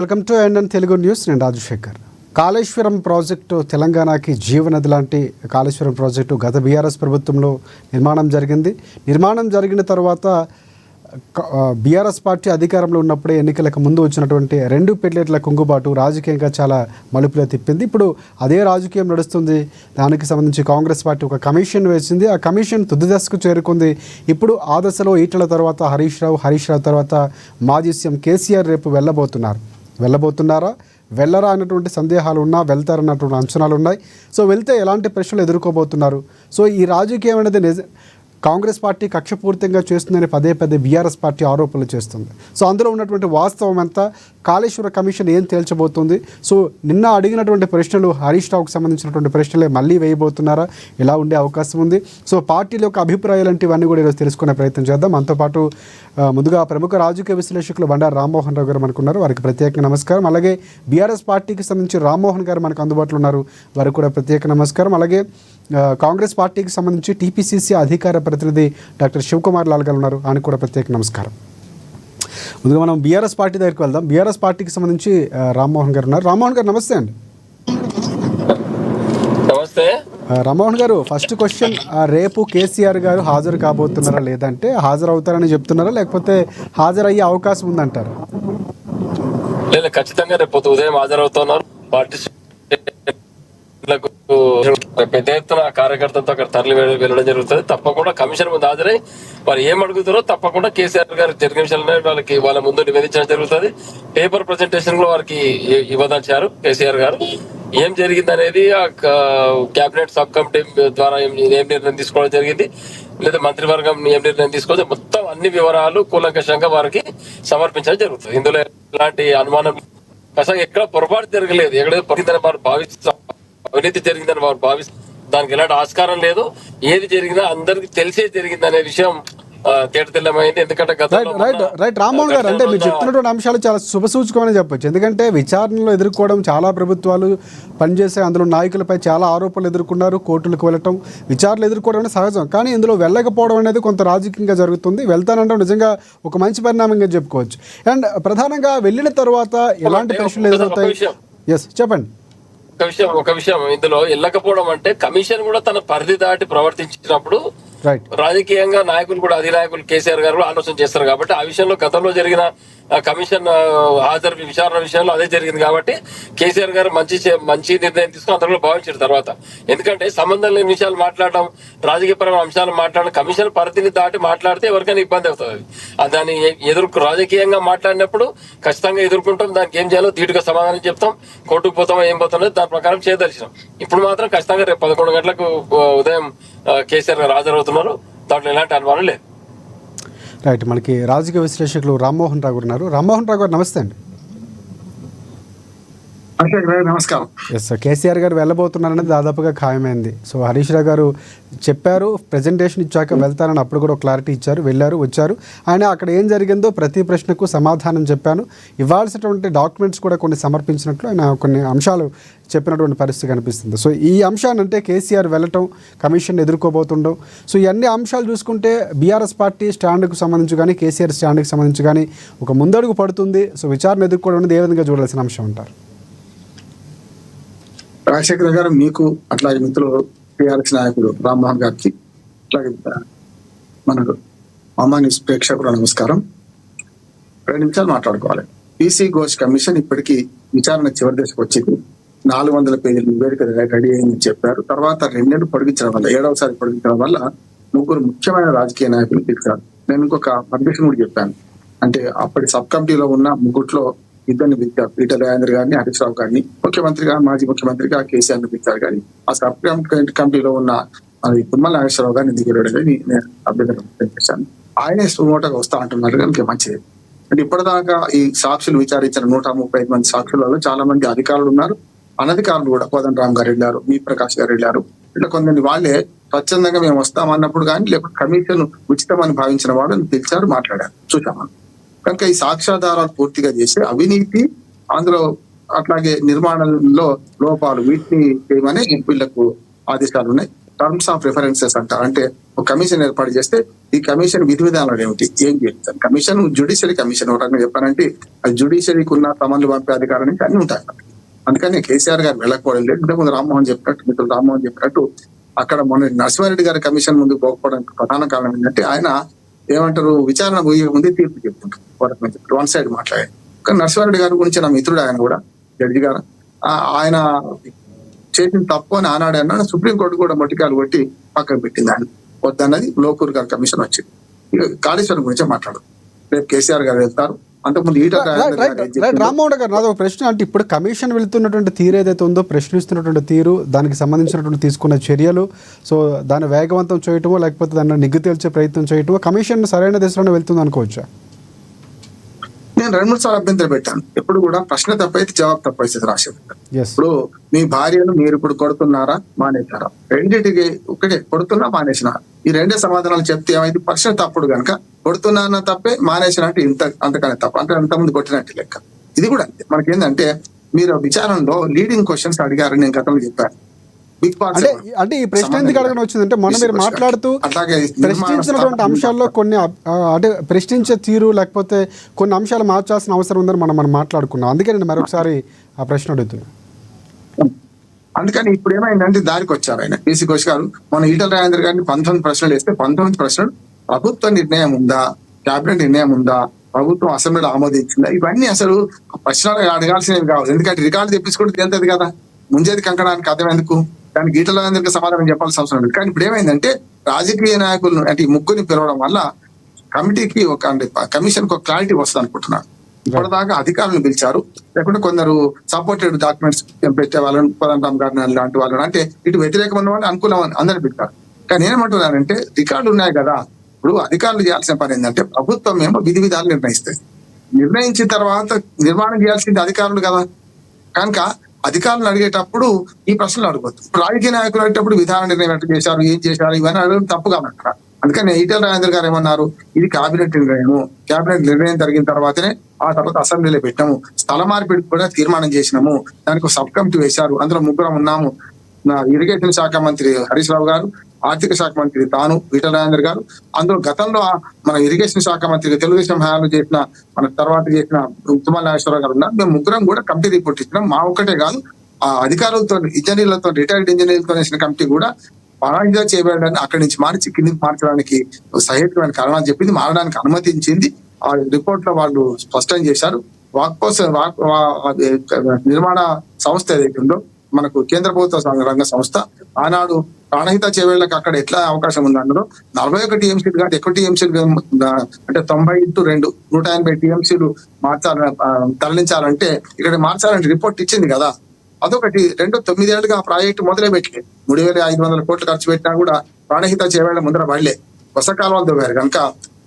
Welcome to NN Telugu news. నేను Rajasekhar. Kaleshwaram project తెలంగాణకి జీవనది లాంటి కాళేశ్వరం ప్రాజెక్టు గత బీఆర్ఎస్ ప్రభుత్వంలో నిర్మాణం జరిగిన తర్వాత బీఆర్ఎస్ పార్టీ అధికారంలో ఉన్నప్పుడే ఎన్నికలకు ముందు వచ్చినటువంటి రెండు పెళ్లిట్ల కుంగుబాటు రాజకీయంగా చాలా మలుపులో తిప్పింది. ఇప్పుడు అదే రాజకీయం నడుస్తుంది. దానికి సంబంధించి కాంగ్రెస్ పార్టీ ఒక కమిషన్ వేసింది. ఆ కమిషన్ తుది దశకు చేరుకుంది. ఇప్పుడు ఆ దశలో ఈటల తర్వాత హరీష్ రావు తర్వాత మాజీ సీఎం కేసీఆర్ రేపు వెళ్ళబోతున్నారా వెళ్ళరా అన్నటువంటి సందేహాలు ఉన్నా, వెళ్తారన్నటువంటి అంచనాలు ఉన్నాయి. సో వెళ్తే ఎలాంటి ప్రశ్నలు ఎదుర్కోబోతున్నారు? సో ఈ రాజకీయం అనేది కాంగ్రెస్ పార్టీ కక్షపూరితంగా చేస్తుందని పదే బీఆర్ఎస్ పార్టీ ఆరోపణలు చేస్తుంది. సో అందులో ఉన్నటువంటి వాస్తవం అంతా, కాళేశ్వర కమిషన్ ఏం తేల్చబోతుంది? సో నిన్న అడిగినటువంటి ప్రశ్నలు హరీష్ రావుకు సంబంధించినటువంటి ప్రశ్నలే మళ్ళీ వేయబోతున్నారా? ఎలా ఉండే అవకాశం ఉంది? సో పార్టీల యొక్క అభిప్రాయాలు ఇవన్నీ కూడా ఈరోజు తెలుసుకునే ప్రయత్నం చేద్దాం. మనతోపాటు ముందుగా ప్రముఖ రాజకీయ విశ్లేషకులు బండారు రామ్మోహన్ రావు గారు మనకున్నారు. వారికి ప్రత్యేక నమస్కారం. అలాగే బీఆర్ఎస్ పార్టీకి సంబంధించి రామ్మోహన్ గారు మనకు అందుబాటులో ఉన్నారు. వారికి కూడా ప్రత్యేక నమస్కారం. అలాగే కాంగ్రెస్ పార్టీకి సంబంధించి టీపీసీసీ అధికార ప్రతినిధి డాక్టర్ శివకుమార్ లాల్ గారు ఉన్నారు. ఆయనకు కూడా ప్రత్యేక నమస్కారం. ముందుగా మనం బీఆర్ఎస్ పార్టీ దగ్గరికి వెళ్దాం. బీఆర్ఎస్ పార్టీకి సంబంధించి రామ్మోహన్ గారు ఉన్నారు. రామ్మోహన్ గారు నమస్తే అండి. నమస్తే రామ్మోహన్ గారు, ఫస్ట్ క్వశ్చన్, రేపు కేసీఆర్ గారు హాజరు కాబోతున్నారా, లేదంటే హాజరవుతారని చెప్తున్నారా, లేకపోతే హాజరయ్యే అవకాశం ఉందంటారు? లేదు, ఖచ్చితంగా రేపు ఉదయం హాజరవుతున్నారు. పార్టీ పెద్ద ఎత్తున కార్యకర్తలతో అక్కడ తరలి వెళ్ళడం జరుగుతుంది. తప్పకుండా కమిషన్ ముందు హాజరై వారు ఏం అడుగుతారో తప్పకుండా కేసీఆర్ గారు జరిగిన విషయాలనే వాళ్ళ ముందు నివేదించడం జరుగుతుంది. పేపర్ ప్రజెంటేషన్ లో వారికి ఇవ్వదలిచారు కేసీఆర్ గారు. ఏం జరిగింది అనేది ఆ కేబినెట్ సబ్ కమిటీ ద్వారా ఏం నిర్ణయం తీసుకోవడం జరిగింది, లేదా మంత్రివర్గం ఏం నిర్ణయం తీసుకోవచ్చు, మొత్తం అన్ని వివరాలు కూలంకషంగా వారికి సమర్పించడం జరుగుతుంది. ఇందులో ఎలాంటి అనుమానం అసలు ఎక్కడ పొరపాటు జరగలేదు. ఎక్కడైతే పొరపాటు వారు భావిస్తారు, అవినీతి జరిగిందని వారు భావిస్తారు, దానికి ఎలాంటి ఆస్కారం లేదు. ఏది జరిగినా అందరికి తెలిసే జరిగింది అనే విషయం తేటతెల్లమైంది. ఎందుకంటే రైట్ రామ్మోహన్ గారు, అంటే మీరు చెప్తున్నటువంటి అంశాలు చాలా శుభసూచకమని చెప్పొచ్చు. ఎందుకంటే విచారణలో ఎదుర్కోవడం చాలా ప్రభుత్వాలు పనిచేసే, అందులో నాయకులపై చాలా ఆరోపణలు ఎదుర్కొన్నారు. కోర్టులకు వెళ్ళటం, విచారణలు ఎదుర్కోవడం అనేది సహజం. కానీ ఇందులో వెళ్ళకపోవడం అనేది కొంత రాజకీయంగా జరుగుతుంది. వెళ్తానంటే నిజంగా ఒక మంచి పరిణామంగా చెప్పుకోవచ్చు. అండ్ ప్రధానంగా వెళ్ళిన తర్వాత ఎలాంటి ప్రశ్నలు ఎదురవుతాయి? ఎస్, చెప్పండి. ఒక విషయం ఇందులో వెళ్ళకపోవడం అంటే, కమిషన్ కూడా తన పరిధి దాటి ప్రవర్తించినప్పుడు రాజకీయంగా నాయకులు కూడా, అధినాయకులు కేసీఆర్ గారు కూడా ఆలోచన చేస్తారు. కాబట్టి ఆ విషయంలో గతంలో జరిగిన కమిషన్ హాజరు విచారణ విషయంలో అదే జరిగింది. కాబట్టి కేసీఆర్ గారు మంచి నిర్ణయం తీసుకుని అందరూ భావించారు. తర్వాత ఎందుకంటే సంబంధం లేని విషయాలు మాట్లాడడం, రాజకీయపరమైన అంశాలు మాట్లాడడం, కమిషన్ పరిధిని దాటి మాట్లాడితే ఎవరికైనా ఇబ్బంది అవుతుంది. దాన్ని రాజకీయంగా మాట్లాడినప్పుడు ఖచ్చితంగా ఎదుర్కొంటాం. దానికి ఏం చేయాలో ధీటుగా సమాధానం చెప్తాం. కోర్టుకు పోతామో ఏం పోతామో దాని ప్రకారం చేయదలిచినాం. ఇప్పుడు మాత్రం ఖచ్చితంగా రేపు 11 గంటలకు ఉదయం కేసీఆర్ గారు హాజరవుతున్నారు. దాంట్లో ఎలాంటి అనుమానం లేదు. రైట్, మనకి రాజకీయ విశ్లేషకులు రామ్మోహన్ రావు ఉన్నారు. రామ్మోహన్ రావు గారు నమస్తే అండి. నమస్కారం. ఎస్ సార్, కేసీఆర్ గారు వెళ్ళబోతున్నారనేది దాదాపుగా ఖాయమైంది. సో హరీష్ రావు గారు చెప్పారు, ప్రజెంటేషన్ ఇచ్చాక వెళ్తానని అప్పుడు కూడా క్లారిటీ ఇచ్చారు. వెళ్ళారు, వచ్చారు. ఆయన అక్కడ ఏం జరిగిందో ప్రతి ప్రశ్నకు సమాధానం చెప్పాను. ఇవ్వాల్సినటువంటి డాక్యుమెంట్స్ కూడా కొన్ని సమర్పించినట్లు ఆయన కొన్ని అంశాలు చెప్పినటువంటి పరిస్థితి కనిపిస్తుంది. సో ఈ అంశాన్ని, అంటే కేసీఆర్ వెళ్ళటం, కమిషన్ ఎదుర్కోబోతుండడం, సో ఇవన్నీ అంశాలు చూసుకుంటే బీఆర్ఎస్ పార్టీ స్టాండ్కు సంబంధించి కానీ, కేసీఆర్ స్టాండ్కి సంబంధించి కానీ ఒక ముందడుగు పడుతుంది. సో విచారణ ఎదుర్కోవడం అనేది ఏ విధంగా చూడాల్సిన అంశం అంటారు? రాజశేఖర్ గారు, మీకు అట్లాగే మిత్రులు టీఆర్ఎస్ నాయకుడు రామ్మోహన్ గారికి, అట్లాగే మనకు అమాన్యూస్ ప్రేక్షకులు నమస్కారం. 2 నిమిషాలు మాట్లాడుకోవాలి. పీసీ ఘోష్ కమిషన్ ఇప్పటికీ విచారణ చివరి దశకు వచ్చింది. 400 పేజీల నివేదిక రెడీ అయిందని చెప్పారు. తర్వాత 2 నెలలు పొడిగించడం వల్ల, 7వసారి పొడిగించడం వల్ల 3 ముఖ్యమైన రాజకీయ నాయకులు పిలిచారు. నేను ఇంకొక అధ్యక్షుడు కూడా చెప్పాను. అంటే అప్పటి సబ్ కమిటీలో ఉన్న 3 ఇద్దరిని పిలిచారు. ఈటల రాజేందర్ గారిని, హరీష్ రావు గారిని, ముఖ్యమంత్రిగా, మాజీ ముఖ్యమంత్రిగా కేసీఆర్ ని పిలిచారు. కానీ ఆ సబ్ కమిటీలో ఉన్న తుమ్మల నాగేశ్వరరావు గారిని దిగలేడని నేను అభ్యర్థన చేశాను. ఆయనే సుమోటగా వస్తా అంటున్నారు కనుక మంచిది. అంటే ఇప్పటిదాకా ఈ సాక్షులు విచారించిన 135 మంది సాక్షులలో చాలా మంది అధికారులు ఉన్నారు, అనధికారులు కూడా. కోదండరామ్ గారు వెళ్ళారు, మీ ప్రకాష్ గారు వెళ్ళారు. ఇట్లా కొంతమంది వాళ్ళే స్వచ్ఛందంగా మేము వస్తామన్నప్పుడు కానీ, లేకపోతే కమిషన్ ఉచితమని భావించిన వాళ్ళని పిలిచారు, మాట్లాడారు, చూసామని. కనుక ఈ సాక్ష్యాధారాలు పూర్తిగా చేసి అవినీతి, అందులో అట్లాగే నిర్మాణంలో లోపాలు, వీటిని చేయమని వీళ్లకు ఆదేశాలు ఉన్నాయి. టర్మ్స్ ఆఫ్ రిఫరెన్సెస్ అంటారు. అంటే ఒక కమిషన్ ఏర్పాటు చేస్తే ఈ కమిషన్ విధి విధానాలు ఏమిటి, ఏం చేస్తారు. కమిషన్ జుడిషియరీ కమిషన్ ఒక రకంగా చెప్పారంటే అది జుడిషియరీకి ఉన్న సమన్లు పంపే అధికారం నుంచి అన్ని ఉంటాయి. అందుకని కేసీఆర్ గారు వెళ్ళకపోవడం లేదు. ఇంతకుముందు రామ్మోహన్ చెప్పినట్టు, మిత్రులు రామ్మోహన్ చెప్పినట్టు అక్కడ మొన్న నరసింహారెడ్డి గారి కమిషన్ ముందు పోకపోవడానికి ప్రధాన కారణం ఏంటంటే ఆయన ఏమంటారు, విచారణ పోయే ముందే తీర్పు చెప్తుంటారు, వన్ సైడ్ మాట్లాడారు. కానీ నరసింహారెడ్డి గారి గురించి నా మిత్రుడు ఆయన కూడా జడ్జి గారు ఆయన చేసిన తప్పు అని ఆనాడు అన్నాడు. సుప్రీంకోర్టు కూడా మొట్టికాయలు కొట్టి పక్కన పెట్టింది ఆయన వద్దన్నది. లోకూర్ గారి కమిషన్ వచ్చింది. ఇక కాళేశ్వరం గురించే మాట్లాడు. రేపు కేసీఆర్ గారు వెళ్తారు. అంతకుముందు రామ్మోహన్ గారు నాది ఒక ప్రశ్న. అంటే ఇప్పుడు కమిషన్ వెళ్తున్నటువంటి తీరు ఏదైతే ఉందో, ప్రశ్నిస్తున్నటువంటి తీరు, దానికి సంబంధించినటువంటి తీసుకున్న చర్యలు, సో దాన్ని వేగవంతం చేయటమో లేకపోతే దాన్ని నిగ్గు తేల్చే ప్రయత్నం చేయటమో కమిషన్ సరైన దిశలోనే వెళ్తుంది అనుకోవచ్చా? నేను 2-3 సార్లు అభ్యంతరం పెట్టాను. ఎప్పుడు కూడా ప్రశ్న తప్పైతే జవాబు తప్పైతే రాసేది. ఇప్పుడు మీ భార్యను మీరు ఇప్పుడు కొడుతున్నారా మానేశారా, రెండింటికి ఒకటే, కొడుతున్నా మానేసినా, ఈ రెండే సమాధానాలు చెప్తే ఏమైంది, ప్రశ్న తప్పుడు కనుక కొడుతున్నా అన్న తప్పే, మానేసిన అంటే అంతకనే తప్ప, అంటే అంతకుముందు కొట్టినట్టు లెక్క. ఇది కూడా అంతే. మనకేంటంటే మీరు విచారణలో లీడింగ్ క్వశ్చన్స్ అడిగారని నేను గతంలో చెప్పాను. అంటే ఈ ప్రశ్న ఎందుకు అడగడం వచ్చిందంటే మొన్న మీరు మాట్లాడుతూ ప్రశ్నించినటువంటి అంశాల్లో కొన్ని అంటే ప్రశ్నించే తీరు లేకపోతే కొన్ని అంశాలు మార్చాల్సిన అవసరం ఉందని మనం మాట్లాడుకున్నాం. అందుకే నేను మరొకసారి ఆ ప్రశ్న అడుగుతున్నాను. అందుకని ఇప్పుడు ఏమైందంటే దారికి వచ్చారు ఆయన పీసీ ఘోష్ గారు. మన ఈటల రాజేందర్ గారిని 19 ప్రశ్నలు వేస్తే 19 ప్రశ్నలు ప్రభుత్వ నిర్ణయం ఉందా, కేబినెట్ నిర్ణయం ఉందా, ప్రభుత్వం అసెంబ్లీలో ఆమోదించిందా, ఇవన్నీ అసలు ప్రశ్నలు అడగాల్సినవి కావు. ఎందుకంటే రికార్డు తెప్పించుకుంటే తేలుతుంది కదా, ముంజేది కంకడానికి అర్థం ఎందుకు, దానికి ఈటల రాజేందర్కి సమాధానం చెప్పాల్సిన అవసరం లేదు. కానీ ఇప్పుడు ఏమైందంటే రాజకీయ నాయకులను అంటే ఈ ముగ్గురిని పిలవడం వల్ల కమిటీకి ఒక అంటే కమిషన్ కు ఒక క్లారిటీ వస్తుంది అనుకుంటున్నాను. ఇప్పటిదాకా అధికారులను పిలిచారు, లేకుంటే కొందరు సపోర్టెడ్ డాక్యుమెంట్స్ పెట్టే వాళ్ళని, కోదండరాం గారిని లాంటి వాళ్ళని, అంటే ఇటు వ్యతిరేకం ఉన్న వాళ్ళు అనుకూలం అని అందరిని పెట్టారు. కానీ ఏమంటున్నానంటే రికార్డులు ఉన్నాయి కదా, ఇప్పుడు అధికారులు చేయాల్సిన పని ఏంటంటే ప్రభుత్వం ఏమో విధి విధాలు నిర్ణయిస్తుంది, నిర్ణయించిన తర్వాత నిర్మాణం చేయాల్సింది అధికారులు కదా. కనుక అధికారులను అడిగేటప్పుడు ఈ ప్రశ్నలు అడగొద్దు. ఇప్పుడు రాజకీయ నాయకులు అడిగేటప్పుడు విధాన నిర్ణయం ఎట్లా చేశారు, ఏం చేశారు, ఇవన్నీ అడగడం తప్పు కాబట్టి. అందుకని ఈటల రాజేందర్ గారు ఏమన్నారు, ఇది కేబినెట్ నిర్ణయము, కేబినెట్ నిర్ణయం జరిగిన తర్వాతనే ఆ తర్వాత అసెంబ్లీలో పెట్టాము, స్థల మార్పిడికి కూడా తీర్మానం చేసినాము, దానికి ఒక సబ్ కమిటీ వేశారు, అందులో ముగ్గురం ఉన్నాము, ఇరిగేషన్ శాఖ మంత్రి హరీష్ రావు గారు, ఆర్థిక శాఖ మంత్రి తాను ఈటల రాజేందర్ గారు, అందులో గతంలో మన ఇరిగేషన్ శాఖ మంత్రి తెలుగుదేశం హయాంలో చేసిన మన తర్వాత చేసిన ఉత్తమ నాగేశ్వరరావు గారు ఉన్నారు. మేము ముగ్గురం కూడా కమిటీ రిపోర్ట్ ఇచ్చినాం. మా ఒక్కటే కాదు, ఆ అధికారులతో, ఇంజనీర్లతో, రిటైర్డ్ ఇంజనీర్లతో వేసిన కమిటీ కూడా పరాయిగా చేయబడడానికి అక్కడి నుంచి మార్చి కిందికి మార్చడానికి సహేతుకమైన కారణాలు చెప్పింది, మారడానికి అనుమతించింది. ఆ రిపోర్ట్ లో వాళ్ళు స్పష్టం చేశారు. నిర్మాణ సంస్థ ఏదైతే ఉందో మనకు కేంద్ర ప్రభుత్వ రంగ సంస్థ, ఆనాడు ప్రాణహిత చేవేళ్లకు అక్కడ ఎట్లా అవకాశం ఉంది అందులో 41 టీఎంసీలు కాదు, ఎక్కువ టీఎంసీలు అంటే 90x2 180 టీఎంసీలు తరలించాలంటే ఇక్కడ మార్చాలంటే రిపోర్ట్ ఇచ్చింది కదా. అదొకటి. 9 ఏళ్ళుగా ఆ ప్రాజెక్టు మొదలే పెట్టలే, 3,500 కోట్లు ఖర్చు పెట్టినా కూడా ప్రాణహిత చేవేళ్ల ముందర పడలే, కొత్త కాలువలు తవ్వారు. కనుక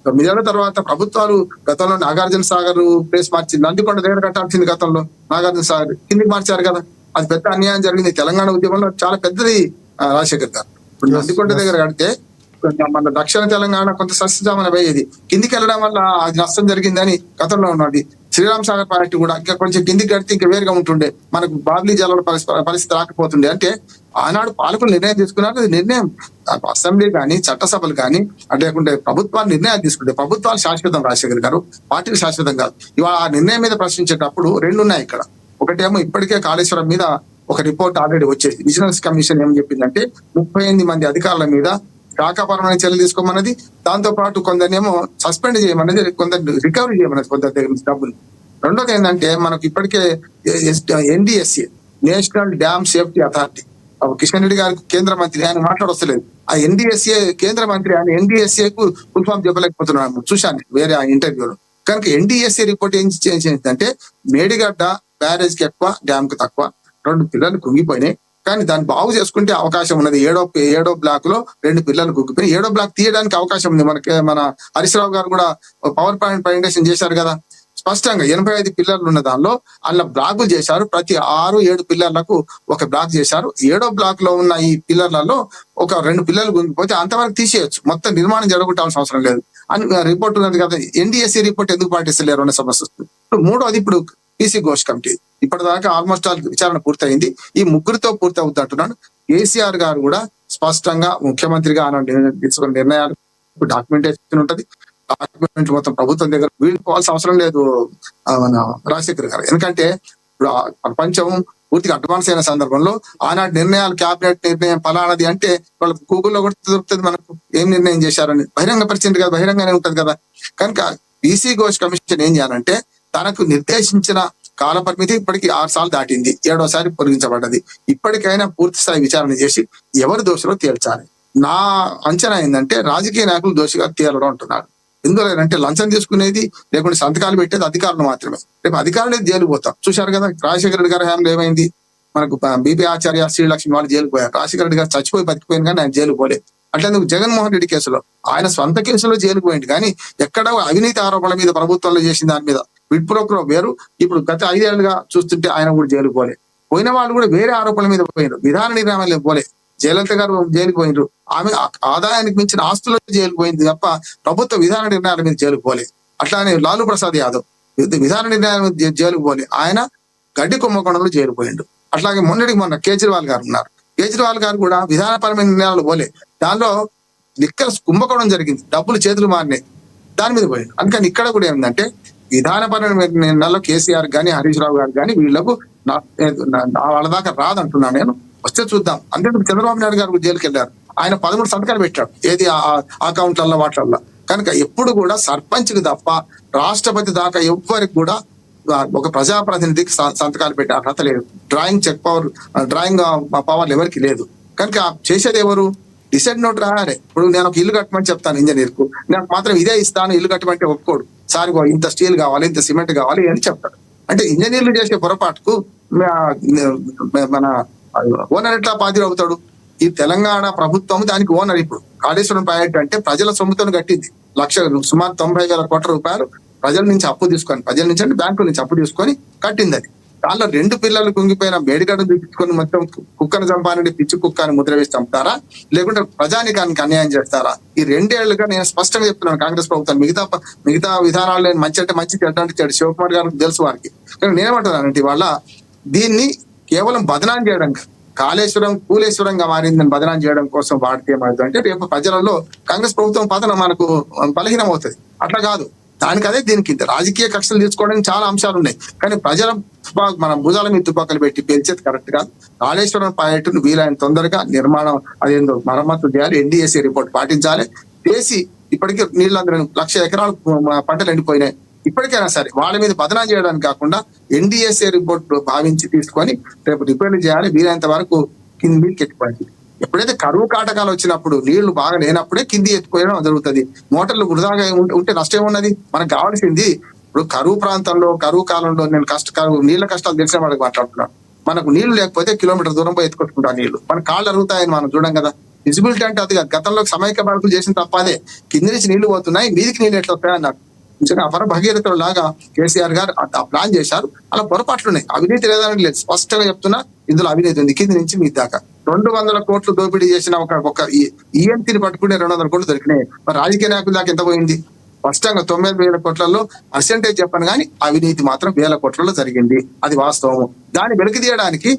9 ఏళ్ల తర్వాత ప్రభుత్వాలు గతంలో నాగార్జున సాగర్ ప్లేస్ మార్చింది, నందికొండ దగ్గర కట్టాల్సింది గతంలో నాగార్జున సాగర్ కిందికి మార్చారు కదా. అది పెద్ద అన్యాయం జరిగింది తెలంగాణ ఉద్యమంలో, చాలా పెద్దది రాజశేఖర్ గారు. ఇప్పుడు నందికొండ దగ్గర కడితే మన దక్షిణ తెలంగాణ కొంత సస్యజామన పోయేది, కిందికి వెళ్ళడం వల్ల అది నష్టం జరిగిందని గతంలో ఉన్నది. శ్రీరామ్ సాగర్ ప్రాజెక్టు కూడా ఇంకా కొంచెం కిందికి కడితే ఇంకా వేరుగా ఉంటుండే, మనకు బాబ్లీ జలాల పరిస్థితి రాకపోతుండే. అంటే ఆనాడు పాలకులు నిర్ణయం తీసుకున్నారు. అది నిర్ణయం అసెంబ్లీ కానీ చట్టసభలు కానీ లేకుంటే ప్రభుత్వాలు నిర్ణయాలు తీసుకుంటే, ప్రభుత్వాలు శాశ్వతం రాజశేఖర్ గారు, పార్టీలు శాశ్వతం కాదు. ఇవాళ ఆ నిర్ణయం మీద ప్రశ్నించేటప్పుడు 2 ఉన్నాయి ఇక్కడ. ఒకటేమో ఇప్పటికే కాళేశ్వరం మీద ఒక రిపోర్ట్ ఆల్రెడీ వచ్చేది. విజిలెన్స్ కమిషన్ ఏం చెప్పిందంటే 38 మంది అధికారుల మీద శాఖాపరమైన చర్యలు తీసుకోమన్నది, దాంతో పాటు కొందరినేమో సస్పెండ్ చేయమన్నది, కొందరు రికవరీ చేయమన్నది కొందరి దగ్గర నుంచి డబ్బులు. రెండోది ఏంటంటే మనకు ఇప్పటికే NDSA, national dam safety authority, Kishan Reddy గారికి కేంద్ర మంత్రి, ఆయన మాట్లాడొస్తలేదు. ఆ NDSA కేంద్ర మంత్రి, ఆయన NDSA కు ఫుల్ ఫామ్ చెప్పలేకపోతున్నాను, చూశాను వేరే ఆ ఇంటర్వ్యూలో. కనుక NDSA రిపోర్ట్ ఏం చేసిందంటే మేడిగడ్డ బ్యారేజ్ కి ఎక్కువ, డ్యామ్ కు తక్కువ, 2 పిల్లలు కుంగిపోయినాయి. కానీ దాన్ని బాగు చేసుకుంటే అవకాశం ఉన్నది. ఏడో బ్లాక్ లో 2 పిల్లలు కుంగిపోయి 7వ బ్లాక్ తీయడానికి అవకాశం ఉంది. మన హరీష్ రావు గారు కూడా పవర్ పాయింట్ ప్రజెంటేషన్ చేశారు కదా, స్పష్టంగా 85 పిల్లర్లు ఉన్న దానిలో అలా బ్లాకులు చేశారు. ప్రతి 6-7 పిల్లర్లకు ఒక బ్లాక్ చేశారు. 7వ బ్లాక్ లో ఉన్న ఈ పిల్లర్లలో ఒక 2 పిల్లలు గుంగిపోతే అంతవరకు తీసేయచ్చు, మొత్తం నిర్మాణం జరగొట్టాల్సిన అవసరం లేదు అని రిపోర్ట్ ఉన్నది కదా. NDSA రిపోర్ట్ ఎందుకు పాటిస్తలేరు అనే సమస్య వస్తుంది. ఇప్పుడు 3వది, ఇప్పుడు పీసీ ఘోష్ కమిటీ. ఇప్పటిదాకా ఆల్మోస్ట్ ఆల్ విచారణ పూర్తయింది. ఈ ముగ్గురితో పూర్తి అవుతుంది అంటున్నాను. కేసీఆర్ గారు కూడా స్పష్టంగా ముఖ్యమంత్రిగా ఆయన తీసుకున్న నిర్ణయాలు డాక్యుమెంటేషన్ ఉంటది. డాక్యుమెంట్ మొత్తం ప్రభుత్వం దగ్గర వీళ్ళు పోవాల్సిన అవసరం లేదు మన రాజశేఖర్ గారు. ఎందుకంటే ఇప్పుడు ప్రపంచం పూర్తిగా అడ్వాన్స్ అయిన సందర్భంలో ఆనాటి నిర్ణయాలు క్యాబినెట్ నిర్ణయం ఫలానది అంటే వాళ్ళకి గూగుల్లో కూడా దొరుకుతుంది మనకు ఏం నిర్ణయం చేశారని. బహిరంగ పరిచయం కదా, బహిరంగానే ఉంటది కదా. కనుక పీసీ ఘోష్ కమిషన్ ఏం చేయాలంటే తనకు నిర్దేశించిన కాల పరిమితి ఇప్పటికి 6 సార్లు దాటింది, 7వసారి పొడిగించబడ్డది. ఇప్పటికైనా పూర్తి స్థాయి విచారణ చేసి ఎవరు దోషులో తేల్చాలి. నా అంచనా ఏంటంటే రాజకీయ నాయకులు దోషిగా తేలడం అంటున్నారు. ఎందులో అంటే లంచం తీసుకునేది లేకుంటే సంతకాలు పెట్టేది అధికారులు మాత్రమే. రేపు అధికారులు జైలు పోతాం. చూశారు కదా రాజశేఖర రెడ్డి గారి హయాంలో ఏమైంది, మనకు బీపీ ఆచార్య, శ్రీలక్ష్మి వాళ్ళు జైలు పోయారు. రాజశేఖర రెడ్డి గారు చచ్చిపోయి బతికిపోయింది కానీ ఆయన జైలు పోలేదు. అట్లెందుకు జగన్మోహన్ రెడ్డి కేసులో ఆయన స్వంత కేసులో జైలుకు పోయింది కానీ ఎక్కడ అవినీతి ఆరోపణల మీద ప్రభుత్వంలో చేసిన దాని మీద విడ్ ప్రోక్రో వేరు. ఇప్పుడు గత 5 ఏళ్లుగా చూస్తుంటే ఆయన కూడా జైలుకు పోలే. పోయిన వాళ్ళు కూడా వేరే ఆరోపణల మీద పోయినారు. విధాన నిర్ణయాలు పోలే. జయలలిత గారు జైలుకు పోయినరు. ఆమె ఆదాయానికి మించిన ఆస్తుల్లో జైలుకు పోయింది తప్ప ప్రభుత్వ విధాన నిర్ణయాల మీద జైలుకు పోలే. అట్లానే లాలూ ప్రసాద్ యాదవ్ విధాన నిర్ణయాల మీద జైలుకు పోలే. ఆయన గడ్డి కుంభకోణంలో జైలు పోయిండు. అట్లాగే మొన్న కేజ్రీవాల్ గారు ఉన్నారు. కేజ్రీవాల్ గారు కూడా విధానపరమైన నిర్ణయాలు పోలే. దానిలో లిక్కర్ కుంభకోణం జరిగింది, డబ్బులు చేతులు మారినాయి, దాని మీద పోయిండు. అందుకని ఇక్కడ కూడా ఏంటంటే విధానపరమైన నిర్ణయాల్లో కేసీఆర్ గాని హరీష్ రావు గారు కానీ వీళ్లకు వాళ్ళ దాకా రాదంటున్నాను నేను. వస్తే చూద్దాం. అంతే చంద్రబాబు నాయుడు గారు జైలుకి వెళ్ళారు. ఆయన 13 సంతకాలు పెట్టాడు ఏది అకౌంట్లలో వాటిల్లో. కనుక ఎప్పుడు కూడా సర్పంచ్కి తప్ప రాష్ట్రపతి దాకా ఎవ్వరికి కూడా ఒక ప్రజాప్రతినిధికి సంతకాలు పెట్టే అర్హత లేదు. డ్రాయింగ్ పవర్ ఎవరికి లేదు. కనుక చేసేది ఎవరు? డిసైడ్ నోట్ రాయాలి. ఇప్పుడు నేను ఒక ఇల్లు కట్టమని చెప్తాను ఇంజనీర్ కు, నాకు మాత్రం ఇదే ఇస్తాను ఇల్లు కట్టమంటే ఒప్పుకోడు. సార్ ఇంత స్టీల్ కావాలి, ఇంత సిమెంట్ కావాలి అని చెప్తాడు. అంటే ఇంజనీర్లు చేసే పొరపాటుకు మన ఓనర్ ఎట్లా బాధ్యుడు అవుతాడు? ఈ తెలంగాణ ప్రభుత్వం దానికి ఓనర్. ఇప్పుడు కాళేశ్వరం ప్రాజెక్ట్ అంటే ప్రజల సొమ్ముతో కట్టింది. సుమారు 90,000 కోట్ల రూపాయలు ప్రజల నుంచి అప్పు తీసుకొని, ప్రజల నుంచి అంటే బ్యాంకుల నుంచి అప్పు తీసుకొని కట్టింది. అది దానిలో 2 పిల్లలు కుంగిపోయిన మేడిగడ్డను తీసుకొని మొత్తం కుక్కను చంపాలని పిచ్చి కుక్క అని ముద్ర వేసి చంపుతారా, లేకుంటే ప్రజానికానికి అన్యాయం చేస్తారా? ఈ 2 ఏళ్లుగా నేను స్పష్టంగా చెప్తున్నాను కాంగ్రెస్ ప్రభుత్వం మిగతా విధానాలు నేను మంచి అంటే మంచి, చెడ్డ అంటే చెడు. శివకుమార్ గారికి తెలుసు వారికి. కానీ నేనేమంటున్నానంటే ఇవాళ దీన్ని కేవలం బదనాం చేయడం, కాళేశ్వరం కూలేశ్వరంగా మారిందని బదనాం చేయడం కోసం వాడితే ఏమవుతుందంటే రేపు ప్రజలలో కాంగ్రెస్ ప్రభుత్వం పతనం మనకు బలహీనం అవుతుంది. అట్లా కాదు. దానికి అదే దీనికి రాజకీయ కక్షలు తీసుకోవడానికి చాలా అంశాలు ఉన్నాయి. కానీ ప్రజల మన భుజాల మీద తుపాకులు పెట్టి పెంచేది కరెక్ట్ కాదు. కాళేశ్వరం ప్రాజెక్టును వీలైన తొందరగా నిర్మాణం అదేందో మరమ్మతు చేయాలి. NDSA రిపోర్ట్ పాటించాలి. చేసి ఇప్పటికే నీళ్ళందరూ 1,00,000 ఎకరాలు పంటలు ఎండిపోయినాయి. ఇప్పటికైనా సరే వాళ్ళ మీద బదనాం చేయడానికి కాకుండా NDSA రిపోర్ట్ భావించి తీసుకొని రేపు రిపేర్లు చేయాలి. వీలైనంత వరకు కింది మీదకి ఎత్తిపోయింది. ఎప్పుడైతే కరువు కాటకాలు వచ్చినప్పుడు నీళ్లు బాగా లేనప్పుడే కింది ఎత్తిపోయడం జరుగుతుంది. మోటార్లు వృధాగా ఉంటే నష్టం ఉన్నది. మనకు కావాల్సింది ఇప్పుడు కరువు ప్రాంతంలో కరువు కాలంలో నేను నీళ్ల కష్టాలు తెలిసిన వాళ్ళకి మాట్లాడుతున్నాను. మనకు నీళ్లు లేకపోతే కిలోమీటర్ దూరం పోయి ఎత్తుకొట్టుకుంటాం నీళ్లు. మన కాళ్ళు అరుగుతాయని మనం చూడం కదా. విజిబిలిటీ అంటే అది గతంలో సమైక్య బ్యాంకులు చేసిన తప్ప అదే. కింది నుంచి నీళ్లు పోతున్నాయి, మీదికి నీళ్ళు ఎట్లా వస్తాయి అన్నారు. అపర భగీరథుల లాగా కేసీఆర్ గారు ప్లాన్ చేశారు. అలా పొరపాట్లు ఉన్నాయి. అవినీతి లేదని లేదు, స్పష్టంగా చెప్తున్నా. ఇందులో అవినీతి ఉంది కింది నుంచి మీ దాకా. 200 కోట్లు దోపిడీ చేసిన ఒక ఈఎంటీని పట్టుకుంటే 200 కోట్లు దొరికినాయి. మరి రాజకీయ నాయకుల దాకా ఎంత పోయింది? స్పష్టంగా 90,000 కోట్లలో పర్సెంటేజ్ చెప్పను కానీ అవినీతి మాత్రం 1,000 కోట్లలో జరిగింది. అది వాస్తవం. దాన్ని వెలికి తీయడానికి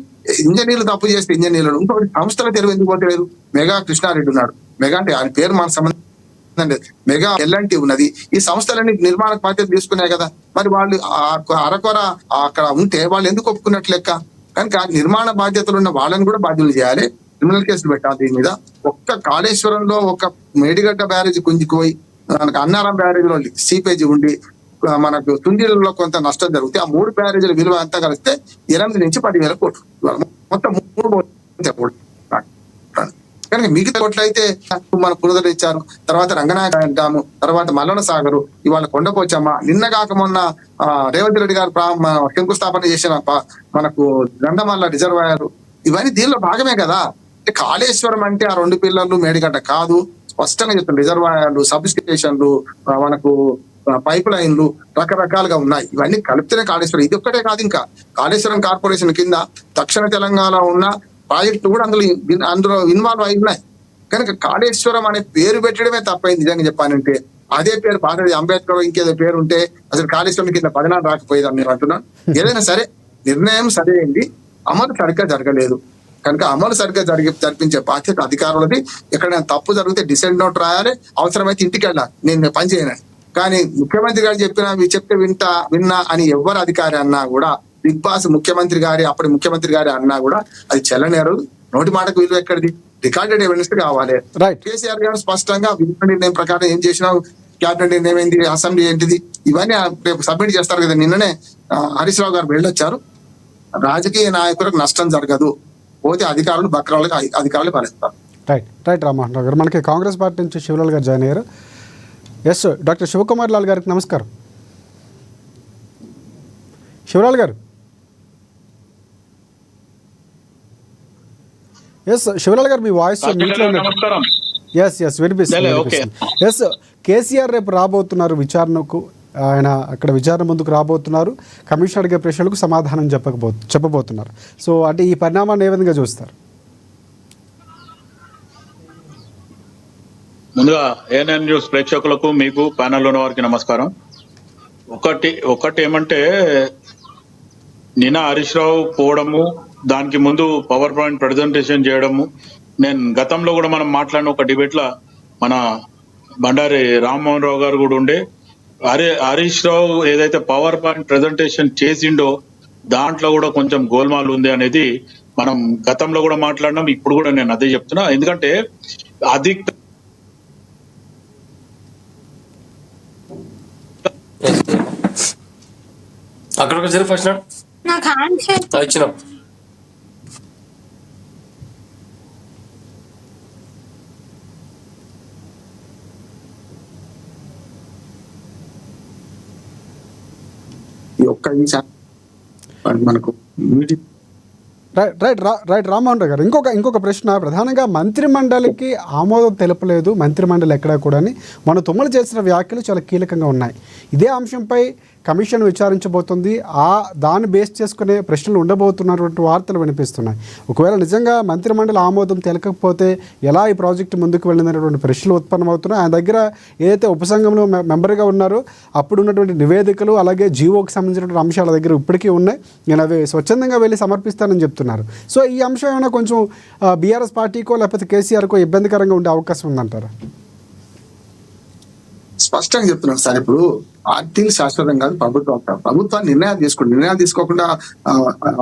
ఇంజనీర్లు తప్పు చేస్తే ఇంజనీర్లు ఇంకొకటి సంస్థల తెరువు ఎందుకు పోతలేదు? మెగా కృష్ణారెడ్డి ఉన్నాడు. మెగా అంటే ఆయన పేరు మన సంబంధం మెగా ఎల్ఎన్టీ ఉన్నది. ఈ సంస్థలన్నీ నిర్మాణ బాధ్యత తీసుకున్నాయి కదా. మరి వాళ్ళు అరకొర అక్కడ ఉంటే వాళ్ళు ఎందుకు ఒప్పుకున్నట్లు లెక్క? కనుక నిర్మాణ బాధ్యతలు ఉన్న వాళ్ళని కూడా బాధ్యులు చేయాలి. క్రిమినల్ కేసులు పెట్టాలి దీని మీద. ఒక్క కాళేశ్వరంలో ఒక మేడిగడ్డ బ్యారేజ్ కుంజిపోయి మనకు అన్నారం బ్యారేజ్ లో సీపేజీ ఉండి మనకు తుండిలలో కొంత నష్టం జరిగితే ఆ 3 బ్యారేజీల విలువ అంతా కలిస్తే 8 నుంచి 10,000 కోట్లు మొత్తం 3 కనుక మిగతా కోట్లు అయితే మన పునరుద్ధరించారు. తర్వాత రంగనాయక డ్యాము, తర్వాత మల్లన సాగరు, ఇవాళ కొండపోచమ్మ, నిన్న కాక మొన్న రేవంత్ రెడ్డి గారు శంకుస్థాపన చేసిన మనకు గంధమల్ల రిజర్వాయర్, ఇవన్నీ దీనిలో భాగమే కదా. కాళేశ్వరం అంటే ఆ 2 పిల్లర్లు మేడిగడ్డ కాదు. స్పష్టంగా చెప్తాను. రిజర్వాయర్లు, సబ్ స్టేషన్లు, మనకు పైప్ లైన్లు రకరకాలుగా ఉన్నాయి. ఇవన్నీ కలిపితేనే కాళేశ్వరం. ఇది ఒక్కటే కాదు, ఇంకా కాళేశ్వరం కార్పొరేషన్ కింద దక్షిణ తెలంగాణ ఉన్న ప్రాజెక్టులు కూడా అందులో ఇన్వాల్వ్ అయి ఉన్నాయి. కనుక కాళేశ్వరం అనే పేరు పెట్టడమే తప్పైంది నిజంగా చెప్పానంటే. అదే పేరు పాతది అంబేద్కర్ ఇంకేదో పేరు ఉంటే అసలు కాళేశ్వరం కింద పదినాలు రాకపోయేదని నేను అంటున్నాను. ఏదైనా సరే నిర్ణయం సరైంది, అమలు సరిగ్గా జరగలేదు కనుక అమలు సరిగ్గా జరిపించే బాధ్యత అధికారులది. ఎక్కడైనా తప్పు జరిగితే డిసెంట్ నోట్ రాయాలి, అవసరమైతే ఇంటికి వెళ్ళాలి, నేను పని చేయను. కానీ ముఖ్యమంత్రి గారు చెప్తే విన్నా అని ఎవరు అధికారి అన్నా కూడా, బిగ్ బాస్ ముఖ్యమంత్రి గారి అప్పటి ముఖ్యమంత్రి గారి అన్నా కూడా అది చెల్లనేరు. నోటి మాటకు విలువ ఎక్కడిది? రికార్డెడ్ ఎవిడెన్స్ కావాలి. కేసీఆర్ గారు స్పష్టంగా నిర్ణయం ప్రకారం ఏం చేసినావు, క్యాబినెట్ నిర్ణయం ఏంటి, అసెంబ్లీ ఏంటిది, ఇవన్నీ రేపు సబ్మిట్ చేస్తారు కదా. నిన్ననే హరీష్ రావు గారు వెళ్ళొచ్చారు. రాజకీయ నాయకులకు నష్టం జరగదు, పోతే అధికారులు బక్రాలకు అధికారులు భరిస్తారు. రైట్ రామ్మోహన్ రావు గారు. మనకి కాంగ్రెస్ పార్టీ నుంచి శివలాల్ గారు జాయిన్ అయ్యారు. ఎస్ డాక్టర్ శివకుమార్ లాల్ గారికి నమస్కారం. శివలాల్ గారు. ఎస్ శివలాల్ గారు, మీ వాయిస్ ఎస్ వినిపిస్తుంది. ఎస్ కేసీఆర్ రేపు రాబోతున్నారు విచారణకు, ఆయన అక్కడ విచారణ ముందుకు రాబోతున్నారు. కమిషన్ అడిగే ప్రశ్నలకు సమాధానం చెప్పబోతున్నారు. సో అంటే ఈ పరిణామాన్ని ఏ విధంగా చూస్తారు? ముందుగా ఏఎన్ఎన్ న్యూస్ ప్రేక్షకులకు, మీకు ప్యానెల్లో ఉన్న వారికి నమస్కారం. ఒకటి ఏమంటే, నిన్న హరీష్ రావు పోవడము, దానికి ముందు పవర్ పాయింట్ ప్రజెంటేషన్ చేయడము, నేను గతంలో కూడా మనం మాట్లాడిన ఒక డిబేట్లో మన బండారి రామ్మోహన్ రావు గారు కూడా ఉండే, హరీష్ రావు ఏదైతే పవర్ పాయింట్ ప్రజెంటేషన్ చేసిండో దాంట్లో కూడా కొంచెం గోల్మాల్ ఉంది అనేది మనం గతంలో కూడా మాట్లాడినాం. ఇప్పుడు కూడా నేను అదే చెప్తున్నా. ఎందుకంటే అక్కడ సరే ఫస్ట్ ఇచ్చిన ఈ ఒక్క మనకు రైట్ రామ్మోహన్ రావు గారు, ఇంకొక ప్రశ్న. ప్రధానంగా మంత్రిమండలికి ఆమోదం తెలపలేదు మంత్రిమండలి ఎక్కడా కూడా అని మన తుమ్మలు చేసిన వ్యాఖ్యలు చాలా కీలకంగా ఉన్నాయి. ఇదే అంశంపై కమిషన్ విచారించబోతుంది, దాన్ని బేస్ చేసుకునే ప్రశ్నలు ఉండబోతున్నటువంటి వార్తలు వినిపిస్తున్నాయి. ఒకవేళ నిజంగా మంత్రిమండలి ఆమోదం తెలకపోతే ఎలా ఈ ప్రాజెక్టు ముందుకు వెళ్ళినటువంటి ప్రశ్నలు ఉత్పన్నమవుతున్నాయి. ఆయన దగ్గర ఏదైతే ఉపసంఘంలో మెంబర్గా ఉన్నారో అప్పుడు ఉన్నటువంటి నివేదికలు, అలాగే జీవోకి సంబంధించినటువంటి అంశాల దగ్గర ఇప్పటికీ ఉన్నాయి. నేను అవి స్వచ్ఛందంగా వెళ్ళి సమర్పిస్తానని చెప్తున్నారు. సో ఈ అంశం ఏమైనా కొంచెం బీఆర్ఎస్ పార్టీకో లేకపోతే కేసీఆర్కో ఇబ్బందికరంగా ఉండే అవకాశం ఉందంటారా? స్పష్టంగా చెప్తున్నాను సార్. ఇప్పుడు పార్టీలు శాశ్వతం కాదు, ప్రభుత్వాన్ని నిర్ణయాలు తీసుకోకుండా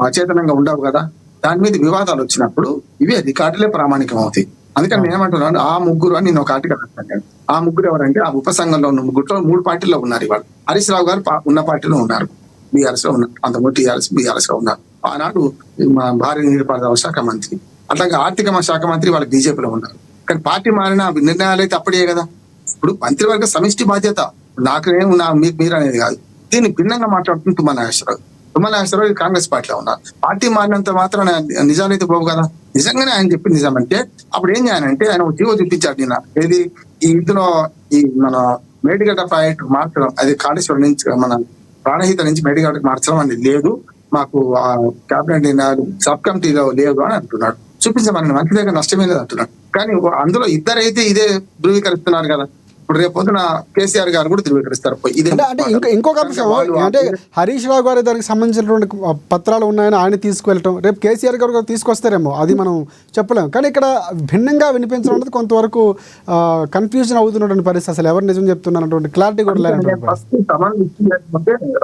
అచేతనంగా ఉండవు కదా. దాని మీద వివాదాలు వచ్చినప్పుడు ఇవి రికార్డులే ప్రామాణికం అవుతాయి. అందుకని నేను ఏమంటున్నాను, ఆ ముగ్గురు అని నేను ఒక ఆర్టికల్ రాస్తాను. ఆ ముగ్గురు ఎవరంటే, ఆ ఉపసంఘంలో ఉన్న ముగ్గురులో 3 పార్టీల్లో ఉన్నారు. ఇవాళ హరీష్ రావు గారు ఉన్న పార్టీలో ఉన్నారు, బీఆర్ఎస్ లో ఉన్నారు. అంతకుముందు బీఆర్ఎస్ లో ఉన్నారు. ఆనాడు భారీ నీటిపారుదల శాఖ మంత్రి, అట్లాగే ఆర్థిక శాఖ మంత్రి వాళ్ళు బీజేపీలో ఉన్నారు. కానీ పార్టీ మారిన నిర్ణయాలు అయితే అప్పుడే కదా. ఇప్పుడు మంత్రివర్గ సమిష్టి బాధ్యత నాకేమో మీరు అనేది కాదు. దీన్ని భిన్నంగా మాట్లాడుతుంది తుమ్మల నాగేశ్వరరావు కాంగ్రెస్ పార్టీలో ఉన్నారు. పార్టీ మారినంత మాత్రం నిజాలైతే పోవు కదా. నిజంగానే ఆయన చెప్పి నిజమంటే అప్పుడు ఏం చేయాలంటే, ఆయన జీవో చూపించాడు నిన్న. ఏది ఇందులో ఈ మన మేడిగడ్డ ప్రాజెక్టు మార్చడం, అది కాళేశ్వరం నుంచి మన ప్రాణహిత నుంచి మేడిగడ్డకు మార్చడం అనేది లేదు, మాకు క్యాబినెట్ సబ్ కమిటీలో లేదు అని అంటున్నాడు. చూపించమని మంత్రి దగ్గర నష్టమే లేదు అంటున్నాడు. కానీ అందులో ఇద్దరైతే ఇదే ధృవీకరిస్తున్నారు కదా. ఇప్పుడు రేపు పొద్దున కేసీఆర్ గారు కూడా ధృవీకరిస్తారు. ఇంకొక అంశం అంటే హరీష్ రావు గారి దానికి సంబంధించినటువంటి పత్రాలు ఉన్నాయని ఆయన తీసుకువెళ్ళటం, రేపు కేసీఆర్ గారు తీసుకొస్తారేమో, అది మనం చెప్పలేము. కానీ ఇక్కడ భిన్నంగా వినిపించడం అనేది కొంతవరకు కన్ఫ్యూజన్ అవుతున్నటువంటి పరిస్థితి. అసలు ఎవరు నిజం చెప్తున్నటువంటి క్లారిటీ కూడా లేదు.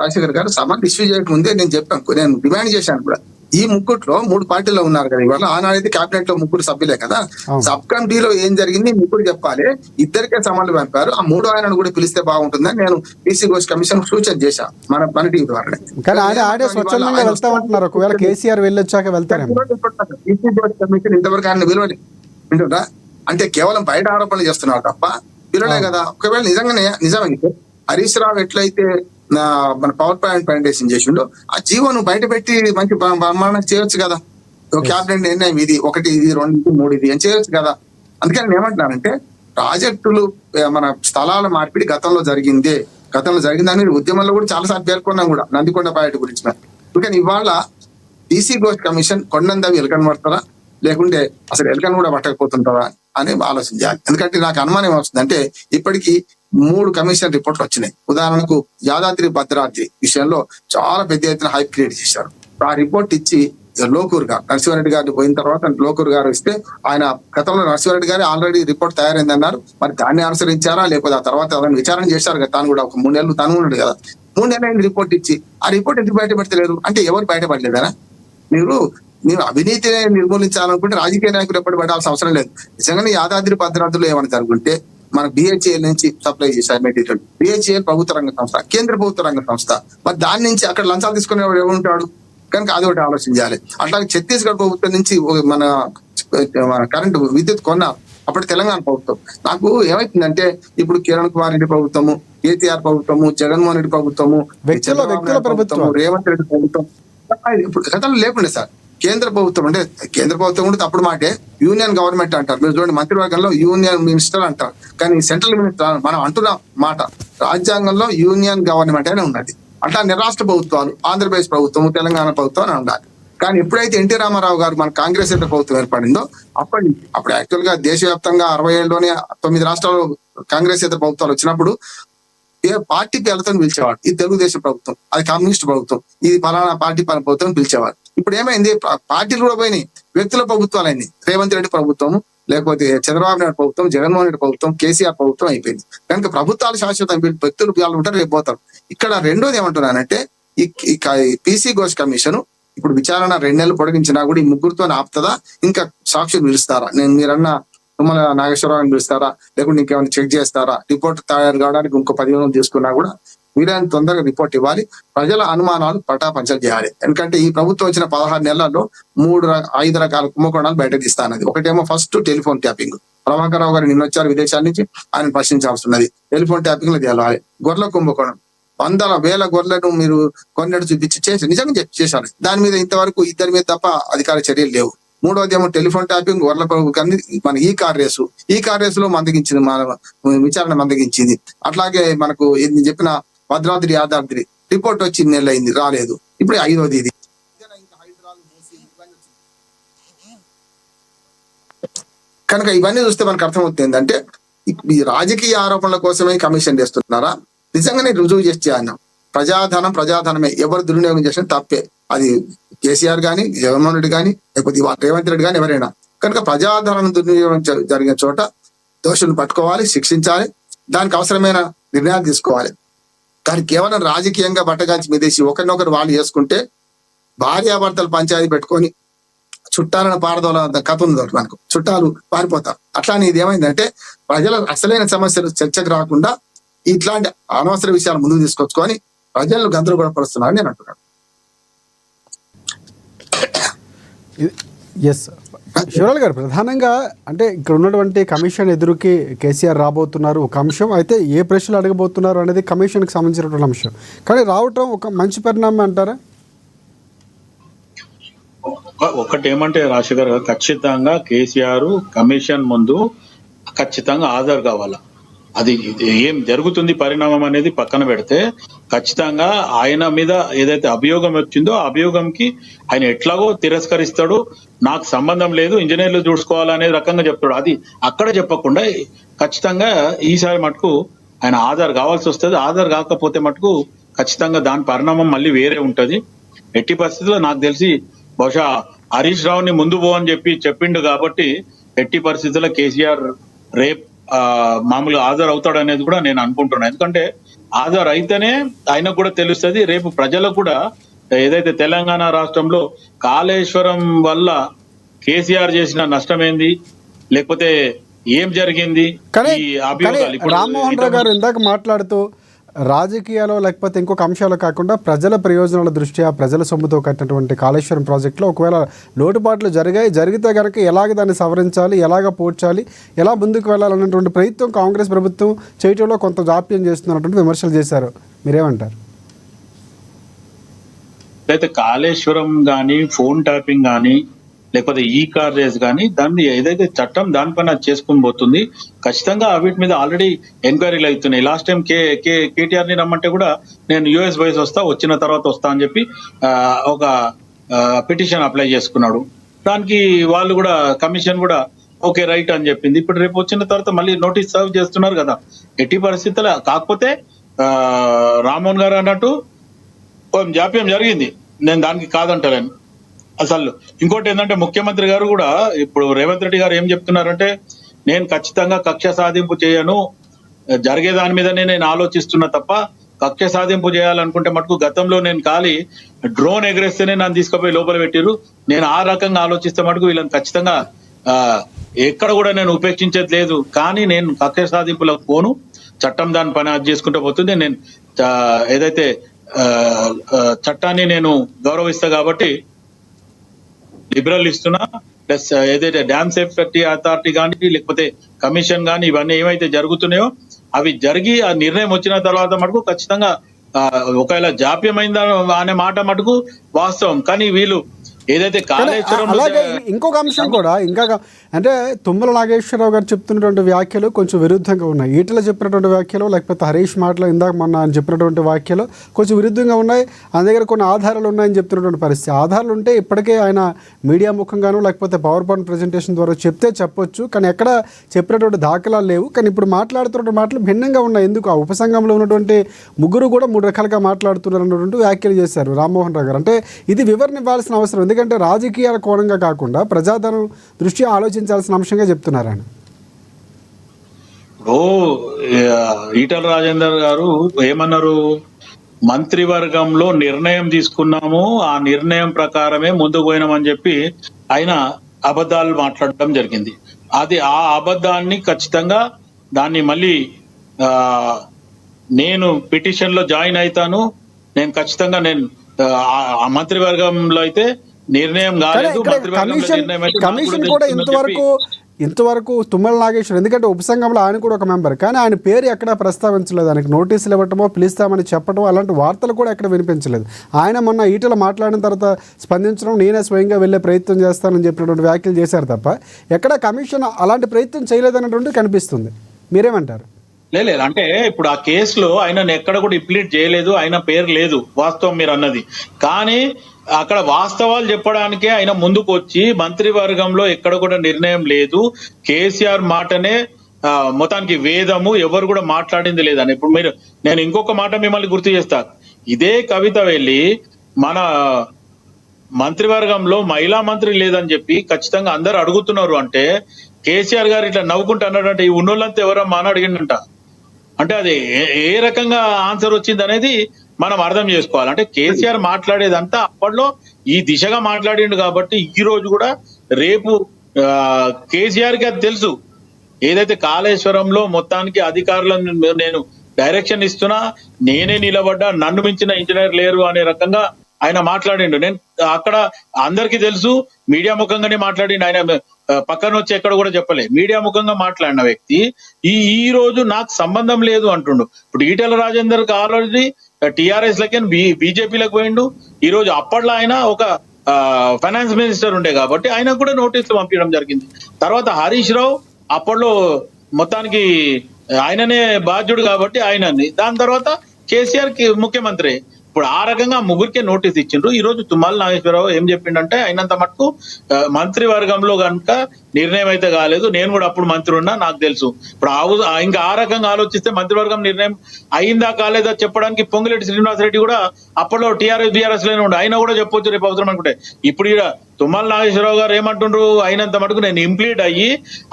రాజశేఖర్ గారు సమన్ ఇష్యూ చేయకముందే నేను చెప్పాను, నేను డిమాండ్ చేశాను కూడా. ఈ ముగ్గురులో 3 పార్టీలో ఉన్నారు కదా. ఇవాళ ఆనాడైతే కేబినెట్ లో 3 సభ్యులే కదా. సబ్ కమిటీలో ఏం జరిగింది ముగ్గురు చెప్పాలి. ఇద్దరికే సమాన్లు పంపారు. ఆ 3వ ఆయనను కూడా పిలిస్తే బాగుంటుందని నేను బీసీ ఘోష్ కమిషన్ సూచన చేశాను మన టీవీ ద్వారా. కేసీఆర్ వెళ్ళొచ్చాక వెళ్తారు. బీసీ ఘోష్ కమిషన్ ఇంతవరకు ఆయన విలువలే వింటుందా అంటే కేవలం బయట ఆరోపణలు చేస్తున్నారు తప్ప విలువలే కదా. ఒకవేళ నిజమైతే హరీష్ రావు ఎట్లయితే మన పవర్ పాయింట్ ప్రజెంటేషన్ చేసిండో ఆ జీవోను బయట పెట్టి మంచి బ్రహ్మాండం చేయొచ్చు కదా. క్యాబినెట్ నిర్ణయం ఇది 1, ఇది 2, ఇది 3 ఇది అని చేయొచ్చు కదా. అందుకని నేను ఏమంటున్నానంటే, ప్రాజెక్టులు మన స్థలాల మార్పిడి గతంలో జరిగిందని ఉద్యమంలో కూడా చాలాసార్లు పేర్కొన్నాం కూడా, నందికొండ ప్రాజెక్టు గురించి. అందుకని ఇవాళ బీసీ ఘోష్ కమిషన్ కొండందవి ఎలకని పడతారా, లేకుంటే అసలు ఎలకని కూడా పట్టకపోతుంటారా అని ఆలోచించాలి. ఎందుకంటే నాకు అనుమానం వస్తుంది, అంటే ఇప్పటికీ 3 కమిషన్ రిపోర్ట్లు వచ్చినాయి. ఉదాహరణకు యాదాద్రి భద్రాద్రి విషయంలో చాలా పెద్ద ఎత్తున హైప్ క్రియేట్ చేశారు. ఆ రిపోర్ట్ ఇచ్చి లోకూర్ గారు నరసింహారెడ్డి గారిని పోయిన తర్వాత లోకూర్ గారు ఇస్తే ఆయన గతంలో నరసింహారెడ్డి గారు ఆల్రెడీ రిపోర్ట్ తయారైంది అన్నారు. మరి దాన్ని అనుసరించారా లేకపోతే ఆ తర్వాత అతను విచారణ చేశారు కదా, తాను కూడా ఒక 3 నెలలు తను ఉన్నాడు కదా, 3 నెలలు అయింది రిపోర్ట్ ఇచ్చి. ఆ రిపోర్ట్ ఎందుకు బయటపెడతలేరు అంటే ఎవరు బయటపడలేదనా? మీరు అవినీతిని నిర్మూలించాలనుకుంటే రాజకీయ నాయకులు ఎప్పుడు పడాల్సిన అవసరం లేదు. నిజంగానే యాదాద్రి భద్రాద్రిలో ఏమని జరుగుంటే మన BHEL నుంచి సప్లై చేశారు మెటీరియల్. BHEL ప్రభుత్వ రంగ సంస్థ, కేంద్ర ప్రభుత్వ రంగ సంస్థ. మరి దాని నుంచి అక్కడ లంచాలు తీసుకునే ఎవరు ఉంటాడు కనుక అది ఒకటి ఆలోచించాలి. అట్లాగే ఛత్తీస్గఢ్ ప్రభుత్వం నుంచి మన కరెంటు విద్యుత్ కొన్నారు అప్పటి తెలంగాణ ప్రభుత్వం. నాకు ఏమైతుందంటే ఇప్పుడు కిరణ్ కుమార్ రెడ్డి ప్రభుత్వము, KCR ప్రభుత్వము, జగన్మోహన్ రెడ్డి ప్రభుత్వము, వ్యక్తుల ప్రభుత్వం, రేవంత్ రెడ్డి ప్రభుత్వం ఇప్పుడు గతంలో లేకుండే సార్. కేంద్ర ప్రభుత్వం అంటే కేంద్ర ప్రభుత్వం కూడా తప్పుడు మాటే, యూనియన్ గవర్నమెంట్ అంటారు. మీరు చూడండి మంత్రివర్గంలో యూనియన్ మినిస్టర్ అంటారు, కానీ సెంట్రల్ మినిస్టర్ మనం అంటున్న మాట రాజ్యాంగంలో యూనియన్ గవర్నమెంట్ అనే ఉన్నది. అట్లా రాష్ట్ర ప్రభుత్వాలు ఆంధ్రప్రదేశ్ ప్రభుత్వం, తెలంగాణ ప్రభుత్వం అని ఉండాలి. కానీ ఎప్పుడైతే ఎన్టీ రామారావు గారు మన కాంగ్రెస్ ప్రభుత్వం ఏర్పడిందో అప్పుడు యాక్చువల్ గా దేశవ్యాప్తంగా 67లోనే 9 రాష్ట్రాలు కాంగ్రెస్ ప్రభుత్వాలు వచ్చినప్పుడు ఏ పార్టీ పేర్లతో పిలిచేవాడు. ఇది తెలుగుదేశం ప్రభుత్వం, అది కమ్యూనిస్ట్ ప్రభుత్వం, ఇది ఫలానా పార్టీ ప్రభుత్వం పిలిచేవాడు. ఇప్పుడు ఏమైంది, పార్టీలు కూడా పోయినాయి, వ్యక్తుల ప్రభుత్వాలు అయింది. రేవంత్ రెడ్డి ప్రభుత్వము, లేకపోతే చంద్రబాబు నాయుడు ప్రభుత్వం, జగన్మోహన్ రెడ్డి ప్రభుత్వం, KCR ప్రభుత్వం అయిపోయింది. కనుక ప్రభుత్వాలు శాశ్వతం, వ్యక్తులు వాళ్ళు ఉంటారు, రేపు పోతారు. ఇక్కడ రెండోది ఏమంటున్నానంటే ఈ PC ఘోష్ కమిషన్ ఇప్పుడు విచారణ 2 నెలలు పొడిగించినా కూడా ఈ ముగ్గురితో ఆపుతుందా, ఇంకా సాక్షులు పిలుస్తారా? మీరన్న తుమ్మల నాగేశ్వరరావుని పిలుస్తారా, లేకుంటే ఇంకేమైనా చెక్ చేస్తారా? రిపోర్ట్ తయారు కావడానికి ఇంకో 10 రోజులు తీసుకున్నా కూడా వీలైనంత తొందరగా రిపోర్ట్ ఇవ్వాలి. ప్రజల అనుమానాలు పటాపంచలు చేయాలి. ఎందుకంటే ఈ ప్రభుత్వం వచ్చిన 16 నెలల్లో 5 రకాల కుంభకోణాలు బయటకు తీస్తానది. ఒకటేమో first telephone tapping. Prabhakar Rao గారు నిన్న వచ్చారు విదేశాల నుంచి, ఆయన ప్రశ్నించాల్సి ఉన్నది. టెలిఫోన్ ట్యాపింగ్ లో తేలాలి. గొర్రెల కుంభకోణం, 100,000 గొర్రెలను మీరు కొన్నట్టు చూపించి నిజంగా చేశారు. దాని మీద ఇంతవరకు 2 మీద తప్ప అధికార చర్యలు లేవు. మూడవది ఏమో టెలిఫోన్ ట్యాపింగ్, గొర్రెల మన ఈ కార్ రేసులో మందగించింది, మన విచారణ మందగించింది. అట్లాగే మనకు చెప్పిన భద్రాద్రి యాదాద్రి రిపోర్ట్ వచ్చి 2 నెలలు అయింది, రాలేదు. ఇప్పుడు 5వది ఇది. కనుక ఇవన్నీ చూస్తే మనకు అర్థమవుతుంది ఏంటంటే ఈ రాజకీయ ఆరోపణల కోసమే కమిషన్ చేస్తున్నారా, నిజంగానే రుజువు చేస్తే అన్నాం. ప్రజాధనమే ఎవరు దుర్వినియోగం చేసిన తప్పే. అది KCR గాని, జగన్మోహన్ రెడ్డి గాని, లేకపోతే రేవంత్ రెడ్డి గాని, ఎవరైనా. కనుక ప్రజాధనం దుర్వినియోగం జరిగిన చోట దోషులను పట్టుకోవాలి, శిక్షించాలి, దానికి అవసరమైన నిర్ణయాలు తీసుకోవాలి. కానీ కేవలం రాజకీయంగా బట్టగాల్చి మీదేసి ఒకరినొకరు వాళ్ళు చేసుకుంటే భార్యాభర్తలు పంచాయతీ పెట్టుకొని చుట్టాలను పారదోల కథ ఉంది మనకు, చుట్టాలు పారిపోతారు. అట్లానే ఇది ఏమైందంటే ప్రజల అసలైన సమస్యలు చర్చకు రాకుండా ఇట్లాంటి అనవసర విషయాలు ముందుకు తీసుకొచ్చుకొని ప్రజలను గందరగోళపరుస్తున్నారని నేను అంటున్నాను. ఎస్ శివరాల్ గారు, ప్రధానంగా అంటే ఇక్కడ ఉన్నటువంటి కమిషన్ ఎదురుకి KCR రాబోతున్నారు ఒక అంశం అయితే, ఏ ప్రశ్నలు అడగబోతున్నారు అనేది కమిషన్కి సంబంధించినటువంటి అంశం. కానీ రావటం ఒక మంచి పరిణామం అంటారా? ఒకటి ఏమంటే రాజశేఖర్ గారు, ఖచ్చితంగా KCR కమిషన్ ముందు ఖచ్చితంగా హాజరు కావాలా. అది ఏం జరుగుతుంది పరిణామం అనేది పక్కన పెడితే, ఖచ్చితంగా ఆయన మీద ఏదైతే అభియోగం వచ్చిందో ఆ అభియోగంకి ఆయన ఎట్లాగో తిరస్కరిస్తాడు, నాకు సంబంధం లేదు, ఇంజనీర్లు చూసుకోవాలనే రకంగా చెప్తాడు. అది అక్కడ చెప్పకుండా ఖచ్చితంగా ఈసారి మటుకు ఆయన ఆధార్ కావాల్సి వస్తుంది. ఆధార్ కాకపోతే మటుకు ఖచ్చితంగా దాని పరిణామం మళ్ళీ వేరే ఉంటది. ఎట్టి పరిస్థితుల్లో నాకు తెలిసి బహుశా హరీష్ రావుని ముందు పో అని చెప్పిండు కాబట్టి ఎట్టి పరిస్థితుల్లో KCR రేపు మామూలుగా హాజరు అవుతాడు అనేది కూడా నేను అనుకుంటున్నాను. ఎందుకంటే హాజరు అయితేనే ఆయనకు కూడా తెలుస్తుంది, రేపు ప్రజలకు కూడా ఏదైతే తెలంగాణ రాష్ట్రంలో కాళేశ్వరం వల్ల KCR చేసిన నష్టం ఏంది, లేకపోతే ఏం జరిగింది. రామ్మోహన్ రావు గారు ఇందాక మాట్లాడుతూ రాజకీయాలు లేకపోతే ఇంకొక అంశాలు కాకుండా ప్రజల ప్రయోజనాల దృష్ట్యా ప్రజల సొమ్ముతో కట్టినటువంటి కాళేశ్వరం ప్రాజెక్టులో ఒకవేళ లోటుపాట్లు జరిగితే కనుక ఎలాగ దాన్ని సవరించాలి, ఎలాగ పోడ్చాలి, ఎలా ముందుకు వెళ్ళాలన్నటువంటి ప్రయత్నం కాంగ్రెస్ ప్రభుత్వం చేయటంలో కొంత జాప్యం చేస్తున్నటువంటి విమర్శలు చేశారు. మీరేమంటారు? అయితే కాళేశ్వరం కానీ, ఫోన్ ట్యాపింగ్ కానీ, లేకపోతే ఈ కార్ రేస్ కానీ, దాన్ని ఏదైతే చట్టం దానిపైన చేసుకుని పోతుంది. ఖచ్చితంగా వీటి మీద ఆల్రెడీ ఎంక్వైరీలు అవుతున్నాయి. లాస్ట్ టైం KTR ని రమ్మంటే కూడా నేను US వైస్ వచ్చిన తర్వాత వస్తా అని చెప్పి ఒక పిటిషన్ అప్లై చేసుకున్నాడు. దానికి వాళ్ళు కూడా కమిషన్ కూడా ఓకే రైట్ అని చెప్పింది. ఇప్పుడు రేపు వచ్చిన తర్వాత మళ్ళీ నోటీస్ సర్వ్ చేస్తున్నారు కదా. ఎట్టి పరిస్థితుల్లో కాకపోతే రామ్మోహన్ గారు అన్నట్టు కొంచెం జాప్యం జరిగింది, నేను దానికి కాదంటలేను అసలు. ఇంకోటి ఏంటంటే ముఖ్యమంత్రి గారు కూడా ఇప్పుడు రేవంత్ రెడ్డి గారు ఏం చెప్తున్నారంటే, నేను ఖచ్చితంగా కక్ష సాధింపు చేయను, జరిగే దాని మీదనే నేను ఆలోచిస్తున్నా తప్ప కక్ష సాధింపు చేయాలనుకుంటే మటుకు గతంలో నేను డ్రోన్ ఎగరేస్తేనే నన్ను తీసుకుపోయి లోపల పెట్టిరు, నేను ఆ రకంగా ఆలోచిస్తే మటుకు వీళ్ళని ఖచ్చితంగా ఎక్కడ కూడా నేను ఉపేక్షించేది లేదు, కానీ నేను కక్ష సాధింపులకు పోను, చట్టం దాని పని అది చేసుకుంటూ పోతుంది, నేను ఏదైతే చట్టాన్ని నేను గౌరవిస్తా కాబట్టి లిబరల్ ఇస్తున్నా, ప్లస్ ఏదైతే డ్యామ్ సేఫ్టీ అథారిటీ కానీ లేకపోతే కమిషన్ కానీ ఇవన్నీ ఏమైతే జరుగుతున్నాయో అవి జరిగి ఆ నిర్ణయం వచ్చిన తర్వాత మటుకు ఖచ్చితంగా ఒకవేళ జాప్యమైందా అనే మాట మటుకు వాస్తవం. కానీ వీళ్ళు ఏదైతే కాళేశ్వరం, అలాగే ఇంకొక అంశం కూడా ఇంకా అంటే తుమ్మల నాగేశ్వరరావు గారు చెప్తున్నటువంటి వ్యాఖ్యలు కొంచెం విరుద్ధంగా ఉన్నాయి. ఈటల చెప్పినటువంటి వ్యాఖ్యలు లేకపోతే హరీష్ మాటలు ఇందాక మొన్న ఆయన చెప్పినటువంటి వ్యాఖ్యలు కొంచెం విరుద్ధంగా ఉన్నాయి. ఆయన దగ్గర కొన్ని ఆధారాలు ఉన్నాయని చెప్తున్నటువంటి పరిస్థితి. ఆధారాలు ఉంటే ఇప్పటికే ఆయన మీడియా ముఖంగానూ లేకపోతే పవర్ పాయింట్ ప్రజెంటేషన్ ద్వారా చెప్తే చెప్పొచ్చు, కానీ ఎక్కడ చెప్పినటువంటి దాఖలాలు లేవు. కానీ ఇప్పుడు మాట్లాడుతున్న మాటలు భిన్నంగా ఉన్నాయి. ఎందుకు? ఆ ఉపసంఘంలో ఉన్నటువంటి ముగ్గురు కూడా 3 రకాలుగా మాట్లాడుతున్నారు అన్నటువంటి వ్యాఖ్యలు చేశారు రామ్మోహన్ రావు గారు. అంటే ఇది వివరణ ఇవ్వాల్సిన అవసరం, ఎందుకంటే రాజకీయాల కోణంగా కాకుండా ప్రజాధనం దృష్ట్యా ఆలోచించాల్సిన అంశంగా చెప్తున్నారు ఆయన. ఈటల రాజేందర్ గారు ఏమన్నారు, మంత్రివర్గంలో నిర్ణయం తీసుకున్నాము, ఆ నిర్ణయం ప్రకారమే ముందుకు పోయినామని చెప్పి ఆయన అబద్ధాలు మాట్లాడడం జరిగింది. అది ఆ అబద్ధాన్ని ఖచ్చితంగా దాన్ని మళ్ళీ నేను పిటిషన్ లో జాయిన్ అవుతాను, నేను ఖచ్చితంగా నేను ఆ మంత్రివర్గంలో అయితే నిర్ణయం కాలేదు, కమిషన్ కూడా ఇంతవరకు తుమ్మల నాగేశ్వర్, ఎందుకంటే ఉపసంఘంలో ఆయన కూడా ఒక మెంబర్, కానీ ఆయన పేరు ఎక్కడ ప్రస్తావించలేదు. ఆయనకు నోటీసులు ఇవ్వటమో పిలుస్తామని చెప్పడం అలాంటి వార్తలు కూడా ఎక్కడ వినిపించలేదు. ఆయన మొన్న ఈటల మాట్లాడిన తర్వాత స్పందించడం, నేనే స్వయంగా వెళ్ళే ప్రయత్నం చేస్తానని చెప్పినటువంటి వ్యాఖ్యలు చేశారు తప్ప ఎక్కడ కమిషన్ అలాంటి ప్రయత్నం చేయలేదన్నటువంటి కనిపిస్తుంది. మీరేమంటారు? లేదు, అంటే ఇప్పుడు ఆ కేసులో ఆయన ఎక్కడ కూడా ఇంప్లీట్ చేయలేదు, ఆయన పేరు లేదు, వాస్తవం మీరు అన్నది. కానీ అక్కడ వాస్తవాలు చెప్పడానికే ఆయన ముందుకు వచ్చి మంత్రివర్గంలో ఎక్కడ కూడా నిర్ణయం లేదు, కేసీఆర్ మాటనే మొత్తానికి వేదము, ఎవరు కూడా మాట్లాడింది లేదని. ఇప్పుడు నేను ఇంకొక మాట మిమ్మల్ని గుర్తు చేస్తా. ఇదే కవిత వెళ్ళి మన మంత్రివర్గంలో మహిళా మంత్రి లేదని చెప్పి ఖచ్చితంగా అందరు అడుగుతున్నారు అంటే కేసీఆర్ గారు ఇట్లా నవ్వుకుంటూ అన్నాడంటే ఈ ఉన్నోళ్ళంతా ఎవరమ్మా అని అడిగిండంట. అంటే అది ఏ రకంగా ఆన్సర్ వచ్చింది అనేది మనం అర్థం చేసుకోవాలి. అంటే కేసీఆర్ మాట్లాడేదంతా అప్పట్లో ఈ దిశగా మాట్లాడిండు కాబట్టి ఈ రోజు కూడా రేపు కేసీఆర్ కి అది తెలుసు, ఏదైతే కాళేశ్వరంలో మొత్తానికి అధికారులను నేను డైరెక్షన్ ఇస్తున్నా, నేనే నిలబడ్డా, నన్ను మించిన ఇంజనీర్ లేరు అనే రకంగా ఆయన మాట్లాడిండు. నేను అక్కడ అందరికీ తెలుసు, మీడియా ముఖంగానే మాట్లాడిండు. ఆయన పక్కన వచ్చి ఎక్కడ కూడా చెప్పలే, మీడియా ముఖంగా మాట్లాడిన వ్యక్తి ఈ రోజు నాకు సంబంధం లేదు అంటుండు. ఇప్పుడు ఈటెల రాజేందర్ కి ఆల్రెడీ టిఆర్ఎస్ లకి బీజేపీలకు పోయిండు. ఈ రోజు అప్పట్లో ఆయన ఒక ఫైనాన్స్ మినిస్టర్ ఉండే కాబట్టి ఆయన కూడా నోటీసులు పంపించడం జరిగింది. తర్వాత హరీష్ రావు అప్పట్లో మొత్తానికి ఆయననే బాధ్యుడు కాబట్టి ఆయనని, దాని తర్వాత కేసీఆర్ కి ముఖ్యమంత్రి. ఇప్పుడు ఆ రకంగా ముగ్గురికే నోటీస్ ఇచ్చిండ్రు. ఈ రోజు తుమ్మల నాగేశ్వరరావు ఏం చెప్పిండంటే, అయినంత మటుకు మంత్రివర్గంలో కనుక నిర్ణయం అయితే కాలేదు, నేను కూడా అప్పుడు మంత్రి ఉన్నా, నాకు తెలుసు. ఇప్పుడు ఇంకా ఆ రకంగా ఆలోచిస్తే మంత్రివర్గం నిర్ణయం అయిందా కాలేదా చెప్పడానికి పొంగులేటి శ్రీనివాసరెడ్డి కూడా అప్పట్లో టీఆర్ఎస్ బీఆర్ఎస్ లోనే ఉండే, ఆయన కూడా చెప్పొచ్చు రేపు అవసరం అనుకుంటే. ఇప్పుడు ఇక్కడ తుమ్మల నాగేశ్వరరావు గారు ఏమంటుండ్రు, అయినంత మటుకు నేను ఇంప్లీట్ అయ్యి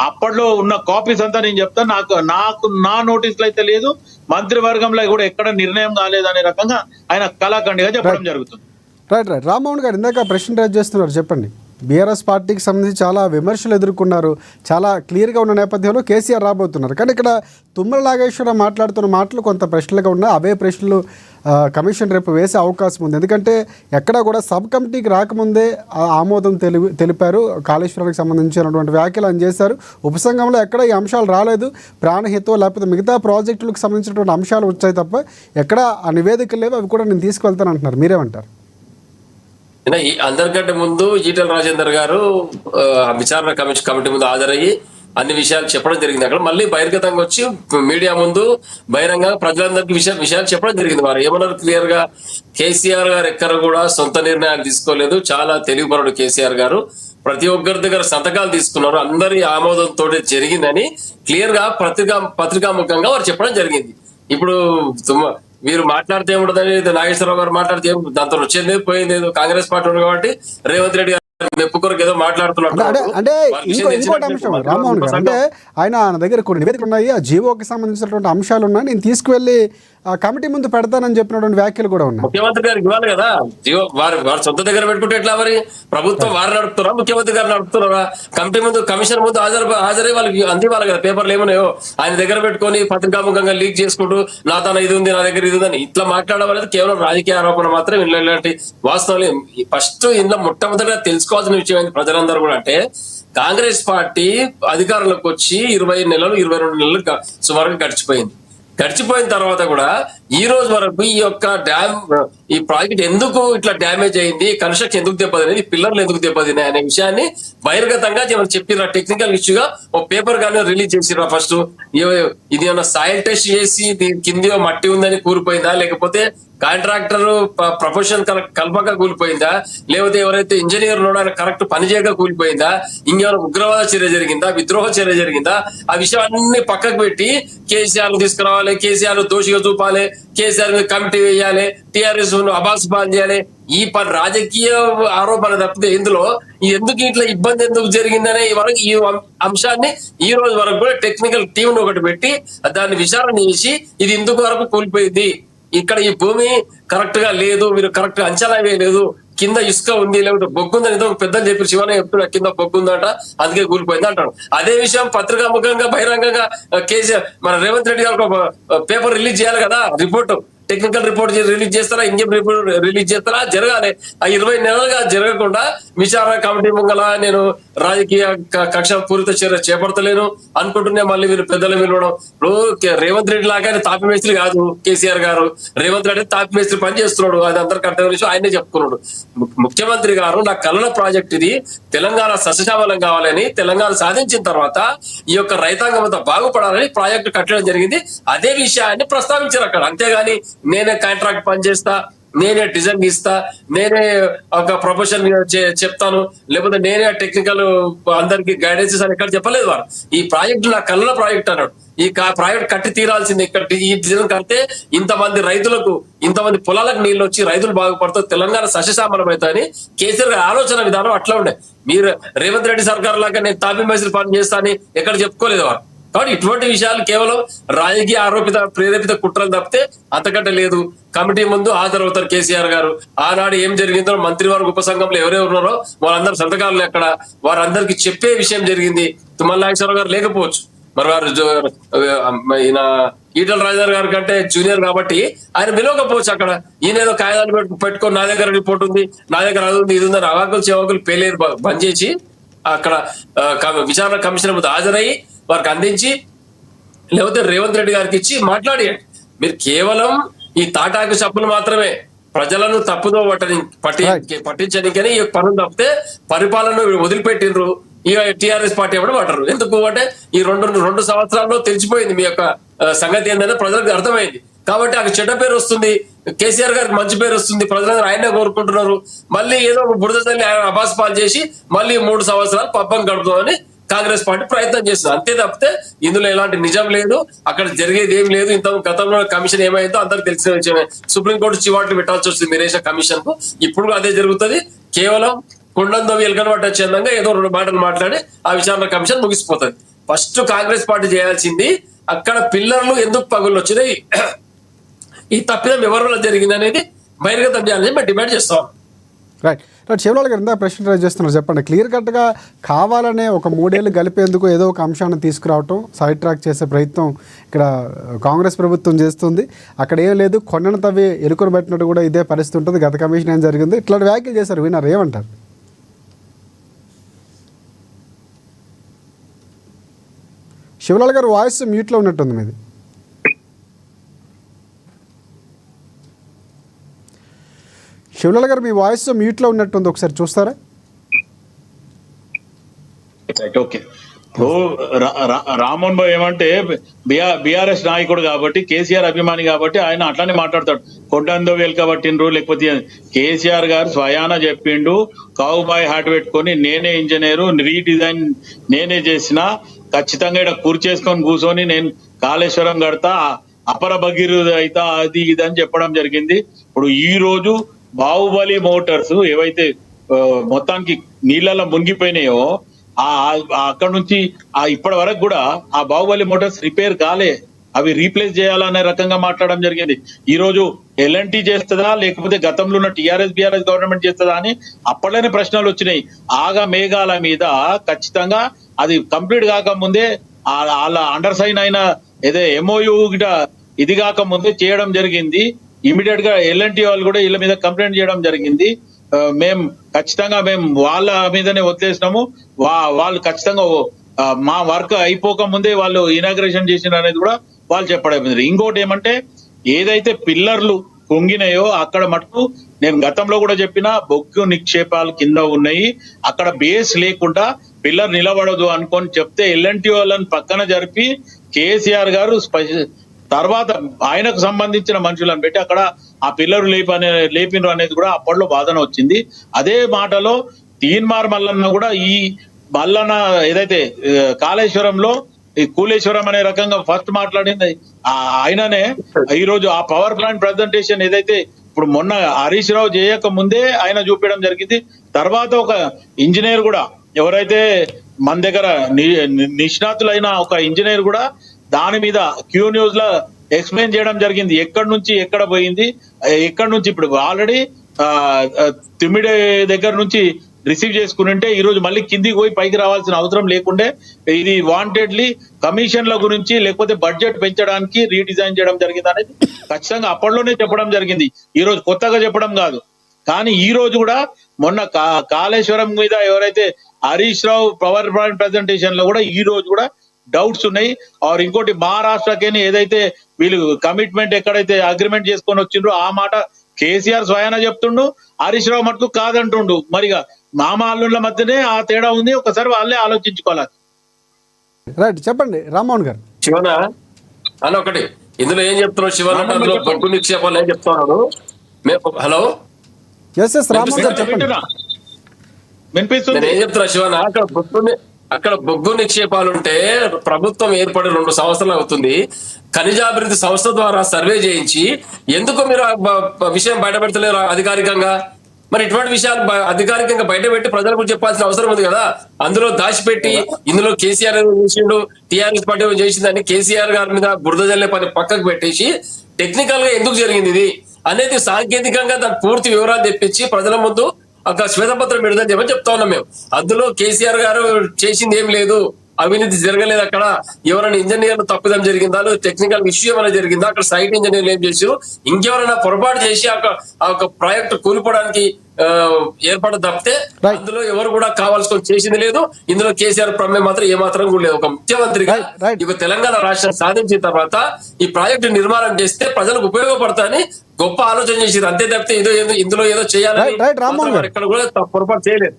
అప్పట్లో ఉన్న కాపీస్ అంతా నేను చెప్తా, నాకు నా నోటీసులు అయితే లేదు, మంత్రివర్గంలో కూడా ఎక్కడ నిర్ణయం కాలేదనే రకంగా ఆయన కళాఖండిగా చెప్పడం జరుగుతుంది. రైట్. రామ్మోహన్ గారు ఇందాక ప్రశ్న రైజ్ చేస్తున్నారు, చెప్పండి. బీఆర్ఎస్ పార్టీకి సంబంధించి చాలా విమర్శలు ఎదుర్కొన్నారు, చాలా క్లియర్గా ఉన్న నేపథ్యంలో కేసీఆర్ రాబోతున్నారు. కానీ ఇక్కడ తుమ్మల నాగేశ్వరరావు మాట్లాడుతున్న మాటలు కొంత ప్రశ్నలుగా ఉన్నాయి. అవే ప్రశ్నలు కమిషన్ రేపు వేసే అవకాశం ఉంది. ఎందుకంటే ఎక్కడా కూడా సబ్ కమిటీకి రాకముందే ఆమోదం తెలిపారు, కాళేశ్వరానికి సంబంధించినటువంటి వ్యాఖ్యలు ఆయన చేశారు. ఉపసంఘంలో ఎక్కడ ఈ అంశాలు రాలేదు, ప్రాణహితో లేకపోతే మిగతా ప్రాజెక్టులకు సంబంధించినటువంటి అంశాలు వచ్చాయి తప్ప ఎక్కడ ఆ నివేదికలు లేవు, అవి కూడా నేను తీసుకువెళ్తాను అంటున్నారు. మీరేమంటారు? అందరికంటే ముందు ఈటల రాజేందర్ గారు విచారణ కమిటీ ముందు హాజరయ్యి అన్ని విషయాలు చెప్పడం జరిగింది. అక్కడ మళ్ళీ బహిర్గతంగా వచ్చి మీడియా ముందు బహిరంగ ప్రజలందరికీ విషయాలు చెప్పడం జరిగింది. వారు ఏమన్నారు క్లియర్ గా, కేసీఆర్ గారు ఎక్కడ కూడా సొంత నిర్ణయాలు తీసుకోలేదు, చాలా తెలివిపరుడు కేసీఆర్ గారు. ప్రతి ఒక్కరి దగ్గర సంతకాలు తీసుకున్నారు, అందరి ఆమోదంతో జరిగిందని క్లియర్ గా పత్రికాముఖంగా వారు చెప్పడం జరిగింది. ఇప్పుడు మీరు మాట్లాడితే ఏముంటదని నాగేశ్వరరావు గారు మాట్లాడితే దాంతో వచ్చేది పోయింది, కాంగ్రెస్ పార్టీ ఉంది కాబట్టి రేవంత్ రెడ్డి గారు మెప్పు కొరకు ఏదో మాట్లాడుతున్నారు. అంటే ఇంకోటి అంశం రామ్మోహన్ గారు, అంటే ఆయన దగ్గర కొన్ని నివేదికలు ఉన్నాయి, ఆ జీవోకి సంబంధించినటువంటి అంశాలు ఉన్నాయి, నేను తీసుకువెళ్ళి ఆ కమిటీ ముందు పెడతానని చెప్పినటువంటి వ్యాఖ్యలు కూడా ఉన్నాయి. ముఖ్యమంత్రి గారికి ఇవ్వాలి కదా జీవో, వారి సొంత దగ్గర పెట్టుకుంటే ఎట్లా? మరి ప్రభుత్వం వారు నడుపుతున్నారా, ముఖ్యమంత్రి గారు నడుపుతున్నారా? కమిటీ ముందు, కమిషన్ ముందు హాజరై వాళ్ళకి అందివ్వాలి కదా. పేపర్లు ఏమన్నాయో ఆయన దగ్గర పెట్టుకొని పత్రికాముఖంగా లీక్ చేసుకుంటూ నా తన ఇది ఉంది, నా దగ్గర ఇది ఉందని ఇట్లా మాట్లాడడం అనేది కేవలం రాజకీయ ఆరోపణ మాత్రం. ఇలాంటి వాస్తవాలు ఫస్ట్ ఇంట్లో మొట్టమొదటిగా తెలుసుకోవాల్సిన విషయం ఏంటి ప్రజలందరూ కూడా అంటే, కాంగ్రెస్ పార్టీ అధికారంలోకి వచ్చి 20 నెలలు 22 నెలలు సుమారుగా గడిచిపోయిన తర్వాత కూడా ఈ రోజు వరకు ఈ యొక్క ఈ ప్రాజెక్ట్ ఎందుకు ఇట్లా డ్యామేజ్ అయింది, కన్స్ట్రక్షన్ ఎందుకు దెబ్బతినేది, పిల్లర్లు ఎందుకు దెబ్బతిన్నాయి అనే విషయాన్ని బహిర్గతంగా చెప్పిరా. టెక్నికల్ ఇష్యూగా ఒక పేపర్ గానీ రిలీజ్ చేసిరా. ఫస్ట్ ఇది ఏమన్నా సాయిల్ టెస్ట్ చేసి కింది మట్టి ఉందని కూలిపోయిందా, లేకపోతే కాంట్రాక్టర్ ప్రొఫెషన్ కల్పక కూలిపోయిందా, లేకపోతే ఎవరైతే ఇంజనీర్ కరెక్ట్ పని చేయక కూలిపోయిందా, ఇంకేమైనా ఉగ్రవాద చర్య జరిగిందా, విద్రోహ చర్య జరిగిందా, ఆ విషయాన్ని పక్కకు పెట్టి కేసీఆర్ తీసుకురావాలి, కేసీఆర్ దోషిగా చూపాలి, కేసీఆర్ మీద కమిటీ వేయాలి, టీఆర్ఎస్ అబాస్ పాలు చేయాలి, ఈ రాజకీయ ఆరోపణ తప్పితే ఇందులో ఎందుకు ఇట్లా ఇబ్బంది ఎందుకు జరిగిందనే వరకు ఈ అంశాన్ని ఈ రోజు వరకు కూడా టెక్నికల్ టీం ఒకటి పెట్టి దాన్ని విచారణ చేసి ఇది ఇందుకు వరకు కూలిపోయింది, ఇక్కడ ఈ భూమి కరెక్ట్ గా లేదు, మీరు కరెక్ట్ గా అంచనా వేయలేదు, కింద ఇసుక ఉంది, లేకపోతే బొగ్గుందని ఏదో పెద్దలు చెప్పి శివనే చెప్తున్నా కింద బొగ్గుందట అందుకే కూలిపోయింది అంటాడు. అదే విషయం పత్రికాముఖంగా బహిరంగంగా కేసీఆర్ మన రేవంత్ రెడ్డి గారు ఒక పేపర్ రిలీజ్ చేయాలి కదా, రిపోర్ట్ టెక్నికల్ రిపోర్ట్ రిలీజ్ చేస్తారా, ఇంకేం రిపోర్ట్ రిలీజ్ చేస్తారా, జరగాలి. ఆ 20 నెలలుగా జరగకుండా విచారణ కమిటీ ముంగల నేను రాజకీయ కక్ష పూరిత చర్య చేపడతలేను అనుకుంటున్నా. మళ్ళీ మీరు పెద్దలు పిలవడం, ఇప్పుడు రేవంత్ రెడ్డి లాగా తాపి మేస్త్రి కాదు కేసీఆర్ గారు, రేవంత్ రెడ్డి తాపి మేస్త్రి పని చేస్తున్నాడు, అది అందరికి అర్థం విషయం, ఆయనే చెప్పుకున్నాడు. ముఖ్యమంత్రి గారు నా కలల ప్రాజెక్ట్ ఇది, తెలంగాణ సస్యశ్యామలం కావాలని, తెలంగాణ సాధించిన తర్వాత ఈ యొక్క రైతాంగం అంతా బాగుపడాలని ప్రాజెక్టు కట్టడం జరిగింది. అదే విషయాన్ని ప్రస్తావించారు అక్కడ. అంతేగాని నేనే కాంట్రాక్ట్ పనిచేస్తా, నేనే డిజైన్ ఇస్తా, నేనే ఒక ప్రొఫెషన్ చెప్తాను, లేకపోతే నేనే టెక్నికల్ అందరికి గైడెన్సెస్ అని ఎక్కడ చెప్పలేదు వారు. ఈ ప్రాజెక్టు నా కళ్ళ ప్రాజెక్ట్ అన్నాడు. ఈ ప్రాజెక్ట్ కట్టి తీరాల్సింది. ఇక్కడ ఈ డిజైన్ కడితే ఇంతమంది రైతులకు, ఇంతమంది పొలాలకు నీళ్ళు వచ్చి రైతులు బాగుపడతారు, తెలంగాణ సస్యశ్యామలం అవుతాయని కేసీఆర్ గారి ఆలోచన విధానం అట్లా ఉండే. మీరు రేవంత్ రెడ్డి సర్కార్ లాగా నేను తాపి మేస్త్రి పని చేస్తా అని ఎక్కడ చెప్పుకోలేదు వారు. కాబట్టి ఇటువంటి విషయాలు కేవలం రాజకీయ ఆరోపిత ప్రేరేపిత కుట్రలు తప్పితే అంతకంటే లేదు. కమిటీ ముందు హాజరవుతారు కేసీఆర్ గారు. ఆనాడు ఏం జరిగిందో మంత్రివర్గ ఉపసంఘంలో ఎవరెవరు ఉన్నారో వాళ్ళందరూ సంతకాలు ఎక్కడ, వారందరికి చెప్పే విషయం జరిగింది. తుమ్మల నాగేశ్వరరావు గారు లేకపోవచ్చు, మరి వారు ఈయన ఈటల రాజేందర్ గారి కంటే జూనియర్ కాబట్టి ఆయన పిలవకపోవచ్చు. అక్కడ ఈయన ఏదో కాగితాలు పెట్టుకొని నా దగ్గర రిపోర్ట్ ఉంది, నా దగ్గర అది ఉంది, ఇది ఉందని అవాకులు చెవాకులు పేలేరు బంద్ చేసి అక్కడ విచారణ కమిషన్ ముందు హాజరయ్యి వారికి అందించి, లేకపోతే రేవంత్ రెడ్డి గారికి ఇచ్చి మాట్లాడియండి. మీరు కేవలం ఈ తాటాకు చప్పులు మాత్రమే ప్రజలను తప్పుదో పట్టించడానికని ఈ పనులు తప్పితే పరిపాలన వదిలిపెట్టిండ్రు. ఇక టీఆర్ఎస్ పార్టీ ఎవరు పట్టరు. ఎందుకు అంటే ఈ రెండు సంవత్సరాల్లో తెలిసిపోయింది మీ యొక్క సంగతి ఏంటంటే ప్రజలకు అర్థమైంది. కాబట్టి అక్కడ చెడ్డ పేరు వస్తుంది, కేసీఆర్ గారికి మంచి పేరు వస్తుంది, ప్రజలందరూ ఆయనే కోరుకుంటున్నారు. మళ్ళీ ఏదో ఒక బురద తల్లి ఆయన అబాస్ పాలు చేసి మళ్ళీ 3 సంవత్సరాలు పబ్బం గడుపుదామని కాంగ్రెస్ పార్టీ ప్రయత్నం చేస్తుంది. అంతే తప్పితే ఇందులో ఎలాంటి నిజం లేదు, అక్కడ జరిగేది ఏం లేదు. ఇంత గతంలో కమిషన్ ఏమైందో అందరికి తెలిసిన విషయమే. సుప్రీంకోర్టు చివాట్లు పెట్టాల్సి వస్తుంది మీరేసే కమిషన్ కు. ఇప్పుడు అదే జరుగుతుంది. కేవలం కుండంతో ఎలుకను పట్ట చందంగా ఏదో 2 మాటలు మాట్లాడి ఆ విచారణ కమిషన్ ముగిసిపోతుంది. ఫస్ట్ కాంగ్రెస్ పార్టీ చేయాల్సింది అక్కడ పిల్లర్లు ఎందుకు పగుళ్ళు వచ్చినాయి, ఈ తప్పిదం ఎవరి వల్ల జరిగింది అనేది బహిర్గతం చేయాలని మేము డిమాండ్ చేస్తాం. రైట్ రైట్ శివలాల్ గారు ఇందా ప్రశ్న రైజ్ చేస్తున్నారు, చెప్పండి. క్లియర్ కట్గా కావాలనే ఒక 3 ఏళ్ళు గలిపేందుకు ఏదో ఒక అంశాన్ని తీసుకురావటం, సైడ్ ట్రాక్ చేసే ప్రయత్నం ఇక్కడ కాంగ్రెస్ ప్రభుత్వం చేస్తుంది. అక్కడ ఏం లేదు, కొండను తవ్వి ఎరుకును పెట్టినట్టు కూడా ఇదే పరిస్థితి ఉంటుంది. గత కమిషన్ ఏం జరిగింది, ఇట్లాంటి వ్యాఖ్యలు చేశారు. విన్నారు, ఏమంటారు? శివలాల్ గారు వాయిస్ మ్యూట్లో ఉన్నట్టుంది మీది. శివలాల్ గారు మీ వాయిస్ మ్యూట్లో ఉన్నట్టుంది, ఒకసారి చూస్తారా? ఓకే. ఇప్పుడు రామ్మోహన్ భాయ్ ఏమంటే బీఆర్ఎస్ నాయకుడు కాబట్టి, కేసీఆర్ అభిమాని కాబట్టి ఆయన అట్లానే మాట్లాడతాడు. కొండందో వెలకబట్టిండ్రు, లేకపోతే కేసీఆర్ గారు స్వయాన చెప్పిండు కావుబాయ్ హాట్ పెట్టుకొని నేనే ఇంజనీరు రీడిజైన్ నేనే చేసిన, ఖచ్చితంగా ఇక్కడ చేసుకొని కూర్చొని నేను కాళేశ్వరం కడతా అపర భగీరథ అయితా అది ఇది అని చెప్పడం జరిగింది. ఇప్పుడు ఈ రోజు బాహుబలి మోటార్స్ ఏవైతే మొత్తానికి నీళ్ళలో మునిగిపోయినాయో అక్కడ నుంచి ఇప్పటి వరకు కూడా ఆ బాహుబలి మోటార్స్ రిపేర్ కాలే, అవి రీప్లేస్ చేయాలనే రకంగా మాట్లాడడం జరిగింది. ఈ రోజు ఎల్ఎన్టీ చేస్తుందా లేకపోతే గతంలో ఉన్న టీఆర్ఎస్ బీఆర్ఎస్ గవర్నమెంట్ చేస్తుందా అని అప్పట్లోనే ప్రశ్నలు వచ్చినాయి. ఆగా మేఘాల మీద ఖచ్చితంగా అది కంప్లీట్ కాకముందే వాళ్ళ అండర్ సైన్ అయిన ఏదో ఎంఓయూ గిట ఇది కాకముందే చేయడం జరిగింది. ఇమీడియట్ గా ఎల్ఎన్టీ వాళ్ళు కూడా వీళ్ళ మీద కంప్లైంట్ చేయడం జరిగింది. మేము ఖచ్చితంగా వాళ్ళ మీదనే వదిలేసినాము, వాళ్ళు ఖచ్చితంగా మా వర్క్ అయిపోక ముందే వాళ్ళు ఇనాగ్రేషన్ చేసిన అనేది కూడా వాళ్ళు చెప్పడం. ఇంకోటి ఏమంటే ఏదైతే పిల్లర్లు కుంగినాయో అక్కడ మటుకు నేను గతంలో కూడా చెప్పిన బొగ్గు నిక్షేపాలు కింద ఉన్నాయి, అక్కడ బేస్ లేకుండా పిల్లర్ నిలబడదు అనుకొని చెప్తే ఎల్ఎన్టీ వాళ్ళని పక్కన జరిపి కేసీఆర్ గారు తర్వాత ఆయనకు సంబంధించిన మనుషులను పెట్టి అక్కడ ఆ పిల్లరు లేపినరు అనేది కూడా అప్పట్లో బాధన వచ్చింది. అదే మాటలో తీన్మార్ మల్లన్న కూడా ఈ మల్లన్న ఏదైతే కాళేశ్వరంలో ఈ కూలేశ్వరం అనే రకంగా ఫస్ట్ మాట్లాడింది ఆయననే. ఈ రోజు ఆ పవర్ ప్లాంట్ ప్రెజెంటేషన్ ఏదైతే ఇప్పుడు మొన్న హరీష్ రావు చేయక ముందే ఆయన చూపించడం జరిగింది. తర్వాత ఒక ఇంజనీర్ కూడా ఎవరైతే మన దగ్గర నిష్ణాతులైన ఒక ఇంజనీర్ కూడా దాని మీద క్యూ న్యూస్ లో ఎక్స్ప్లెయిన్ చేయడం జరిగింది, ఎక్కడి నుంచి ఎక్కడ పోయింది, ఎక్కడి నుంచి ఇప్పుడు ఆల్రెడీ తిమ్మిడి దగ్గర నుంచి రిసీవ్ చేసుకుని ఈ రోజు మళ్ళీ కిందికి పోయి పైకి రావాల్సిన అవసరం లేకుండే ఇది వాంటెడ్లీ కమిషన్ల గురించి లేకపోతే బడ్జెట్ పెంచడానికి రీడిజైన్ చేయడం జరిగింది అనేది ఖచ్చితంగా అప్పట్లోనే చెప్పడం జరిగింది. ఈ రోజు కొత్తగా చెప్పడం కాదు. కానీ ఈ రోజు కూడా మొన్న కాళేశ్వరం మీద ఎవరైతే Harish Rao power point presentation లో కూడా ఈ రోజు కూడా డౌట్స్ ఉన్నాయి. ఆర్ ఇంకోటి మహారాష్ట్రకేని ఏదైతే వీళ్ళు కమిట్మెంట్ ఎక్కడైతే అగ్రిమెంట్ చేసుకొని వచ్చిండ్రో ఆ మాట కేసీఆర్ స్వయాన చెప్తుండు, హరీష్ రావు మటుకు కాదంటుండు. మరిగా మామ అల్లుళ్ళ మధ్యనే ఆ తేడా ఉంది, ఒకసారి వాళ్ళే ఆలోచించుకోవాలి. రైట్, చెప్పండి రామ్మోహన్ గారు. శివన అని ఒకటి ఇందులో ఏం చెప్తున్నాడు శివన్ అంటే అందులో బొగ్గు నిక్షేపాలు ఏం చెప్తున్నాడు. హలో రామ్మోహన్ గారు చెప్పండి. వినిపిస్తుంది. ఏం చెప్తున్నా శివన, అక్కడ బొగ్గు నిక్షేపాలు ఉంటే ప్రభుత్వం ఏర్పడి 2 సంవత్సరాలు అవుతుంది. ఖనిజాభివృద్ధి సంస్థ ద్వారా సర్వే చేయించి ఎందుకు మీరు విషయం బయటపెడతలేరు అధికారికంగా? మరి ఇటువంటి విషయాలు అధికారికంగా బయటపెట్టి ప్రజలకు చెప్పాల్సిన అవసరం ఉంది కదా. అందులో దాచిపెట్టి ఇందులో కేసీఆర్ చేసిండు, టీఆర్ఎస్ పార్టీ చేసిందని కేసీఆర్ గారి మీద బురద జల్లే పని పక్కకు పెట్టేసి టెక్నికల్ గా ఎందుకు జరిగింది ఇది అనేది సాంకేతికంగా దాని పూర్తి వివరాలు తెప్పించి ప్రజల ముందు ఒక శ్వేతపత్రం విడుదల చేయమని చెప్తా ఉన్నాం మేము. అందులో కేసీఆర్ గారు చేసింది ఏం లేదు, అవినీతి జరగలేదు, అక్కడ ఎవరైనా ఇంజనీర్లు తప్పిదం జరిగిందా, టెక్నికల్ ఇష్యూ ఏమైనా జరిగిందా, అక్కడ సైట్ ఇంజనీర్లు ఏం చేశారు, ఇంకెవరైనా పొరపాటు చేసి ఆ ప్రాజెక్టు కూలిపోవడానికి ఏర్పడ తప్పితే అందులో ఎవరు కూడా కావాల్సుకొని చేసింది లేదు. ఇందులో కేసీఆర్ ప్రమేయం మాత్రం ఏమాత్రం కూడా లేదు. ఒక ముఖ్యమంత్రిగా ఇక తెలంగాణ రాష్ట్రం సాధించిన తర్వాత ఈ ప్రాజెక్టు నిర్మాణం చేస్తే ప్రజలకు ఉపయోగపడతాయని గొప్ప ఆలోచన చేసారు, అంతే తప్పితే ఇందులో ఏదో చేయాలని ఎక్కడ కూడా పొరపాటు చేయలేదు.